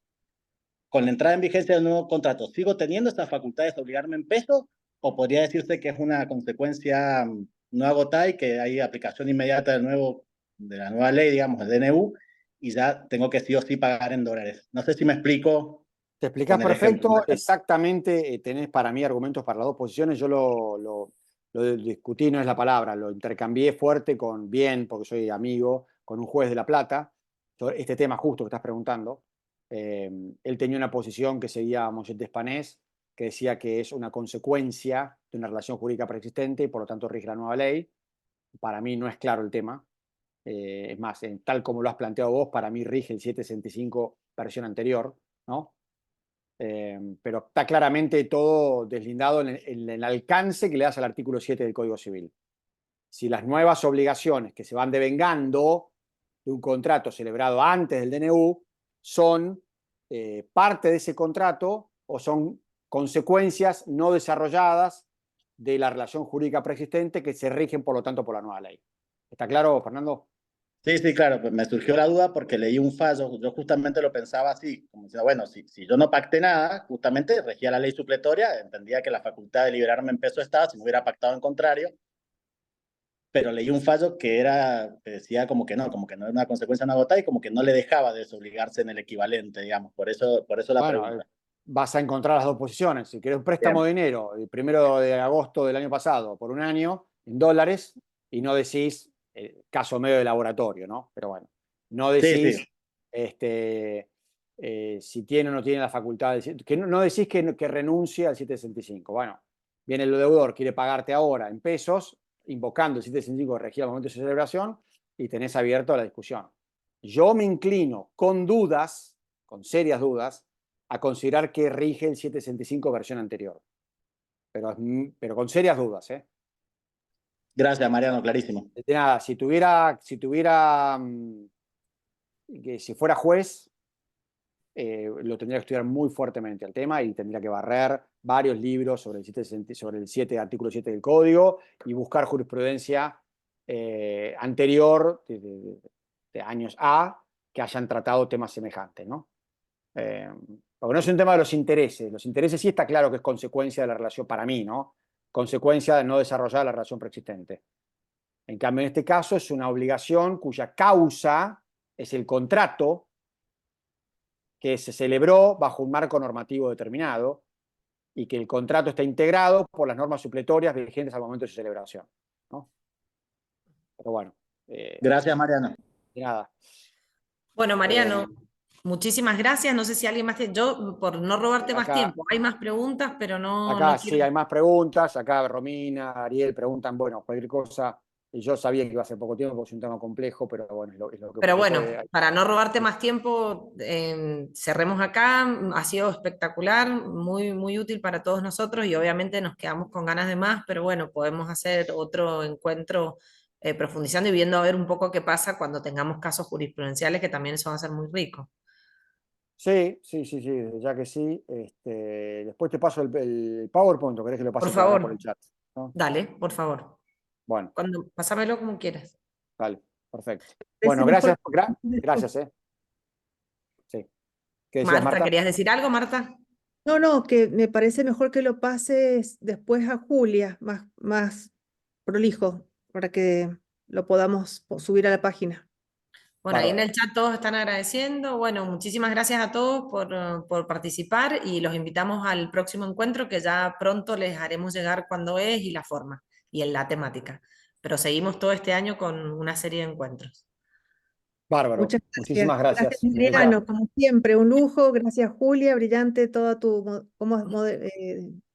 Con la entrada en vigencia del nuevo contrato, ¿sigo teniendo esa facultad de desobligarme en pesos o podría decirse que es una consecuencia no agotada y que hay aplicación inmediata del nuevo de la nueva ley, digamos, el DNU, y ya tengo que sí o sí pagar en dólares. No sé si me explico
Te explicás
con el ejemplo.
perfecto, exactamente, tenés para mí argumentos para las dos posiciones. Yo lo discutí, no es la palabra, lo intercambié fuerte con bien, porque soy amigo, con un juez de La Plata, sobre este tema justo que estás preguntando. Él tenía una posición que seguía Monchete Espanés, que decía que es una consecuencia de una relación jurídica preexistente y por lo tanto rige la nueva ley. Para mí no es claro el tema. Es más, tal como lo has planteado vos, para mí rige el 765 versión anterior, ¿no? Pero está claramente todo deslindado en el alcance que le das al artículo 7 del Código Civil. Si las nuevas obligaciones que se van devengando de un contrato celebrado antes del DNU son parte de ese contrato o son consecuencias no desarrolladas de la relación jurídica preexistente que se rigen, por lo tanto, por la nueva ley. ¿Está claro, Fernando?
Sí, sí, claro, pues me surgió la duda porque leí un fallo, yo justamente lo pensaba así, como diciendo, bueno, si yo no pacté nada, justamente regía la ley supletoria, entendía que la facultad de liberarme en peso estaba si no hubiera pactado en contrario, pero leí un fallo que decía como que no era una consecuencia no agotada y como que no le dejaba desobligarse en el equivalente, digamos, por eso la
Bueno,
pregunta.
vas a encontrar las dos posiciones. Si querés un préstamo
Bien.
de dinero el 1 de agosto del año pasado por un año en dólares y no decís, caso medio de laboratorio, ¿no? Pero bueno, no
Sí,
decís
sí,
si tiene o no tiene la facultad, que no decís que renuncie al 765. Bueno, viene el deudor, quiere pagarte ahora en pesos, invocando el 765 que regía al momento de su celebración y tenés abierto la discusión. Yo me inclino con dudas, con serias dudas, a considerar que rige el 765 versión anterior. Pero con serias dudas, ¿eh?
gracias Mariano, clarísimo.
De nada, si fuera juez, lo tendría que estudiar muy fuertemente el tema y tendría que barrer varios libros sobre el artículo 7 del Código y buscar jurisprudencia anterior de años A que hayan tratado temas semejantes, ¿no? Porque no es un tema de los intereses. Los intereses sí está claro que es consecuencia de la relación para mí, ¿no? Consecuencia de no desarrollar la relación preexistente. En cambio, en este caso es una obligación cuya causa es el contrato que se celebró bajo un marco normativo determinado y que el contrato está integrado por las normas supletorias vigentes al momento de su celebración, ¿no? Pero bueno,
Gracias Mariano.
de nada.
Bueno, Mariano,
Eh,
muchísimas gracias. No sé si alguien más yo, por no robarte más
acá,
tiempo, hay más preguntas, pero no
Acá sí
quiero.
hay más preguntas, acá Romina, Ariel preguntan, bueno, cualquier cosa, y yo sabía que iba a ser poco tiempo porque es un tema complejo, pero bueno, es lo
Pero
que
bueno,
puede.
para no robarte más tiempo, cerremos acá. Ha sido espectacular, muy útil para todos nosotros y obviamente nos quedamos con ganas de más, pero bueno, podemos hacer otro encuentro profundizando y viendo a ver un poco qué pasa cuando tengamos casos jurisprudenciales, que también eso va a ser muy rico.
Sí, ya que sí. Después te paso el PowerPoint, ¿o querés que lo
Por
pase por acá por el
favor,
chat? ¿No?
dale, por favor.
Bueno,
Pásamelo como quieras.
dale, perfecto.
Parece
Bueno,
mejor.
gracias, Sí. ¿Qué decías,
Marta,
Marta?
¿querías decir algo, Marta?
No, no, que me parece mejor que lo pases después a Julia, más prolijo, para que lo podamos subir a la página.
Bueno, ahí en
Bárbaro.
el chat todos están agradeciendo. Bueno, muchísimas gracias a todos por participar y los invitamos al próximo encuentro que ya pronto les haremos llegar cuándo es y la forma y en la temática. Pero seguimos todo este año con una serie de encuentros.
Bárbaro.
Muchas
Muchísimas
gracias. Gracias,
gracias. Desde ya.
Mariano, como siempre, un lujo. Gracias, Julia, brillante todo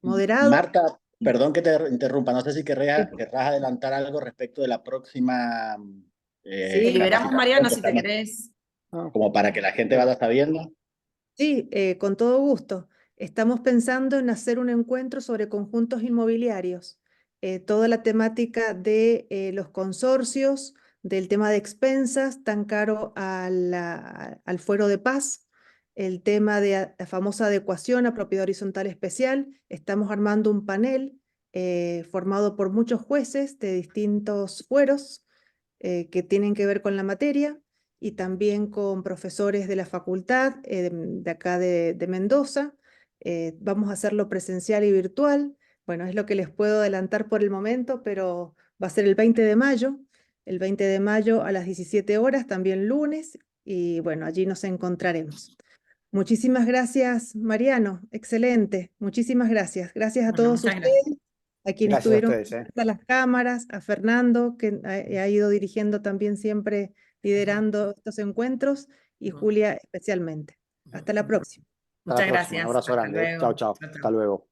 moderado.
Marta, perdón que te interrumpa, no sé si
Sí,
querrás adelantar algo respecto de la próxima
Te
sí,
liberamos,
capacitación
Mariano,
que
si te
estamos,
querés.
Ah,
como para que la gente vaya sabiendo.
sí, con todo gusto. Estamos pensando en hacer un encuentro sobre conjuntos inmobiliarios, toda la temática de los consorcios, del tema de expensas, tan caro al fuero de paz, el tema de la famosa adecuación a propiedad horizontal especial. Estamos armando un panel formado por muchos jueces de distintos fueros que tienen que ver con la materia y también con profesores de la facultad de acá de Mendoza. Vamos a hacerlo presencial y virtual. Bueno, es lo que les puedo adelantar por el momento, pero va a ser el 20 de mayo. el 20 de mayo a las 17 horas, también lunes, y bueno, allí nos encontraremos. Muchísimas gracias, Mariano, excelente, muchísimas gracias. Gracias a
Bueno,
todos
muchas
ustedes,
gracias.
a quienes
Gracias a
estuvieron
ustedes.
a las cámaras, a Fernando, que ha ido dirigiendo también siempre, liderando estos encuentros, y Julia especialmente. Hasta la próxima.
Hasta la
Muchas
próxima. Un
gracias.
abrazo
Hasta
grande. Chao,
luego.
chao.
Chao, chao.
Hasta luego.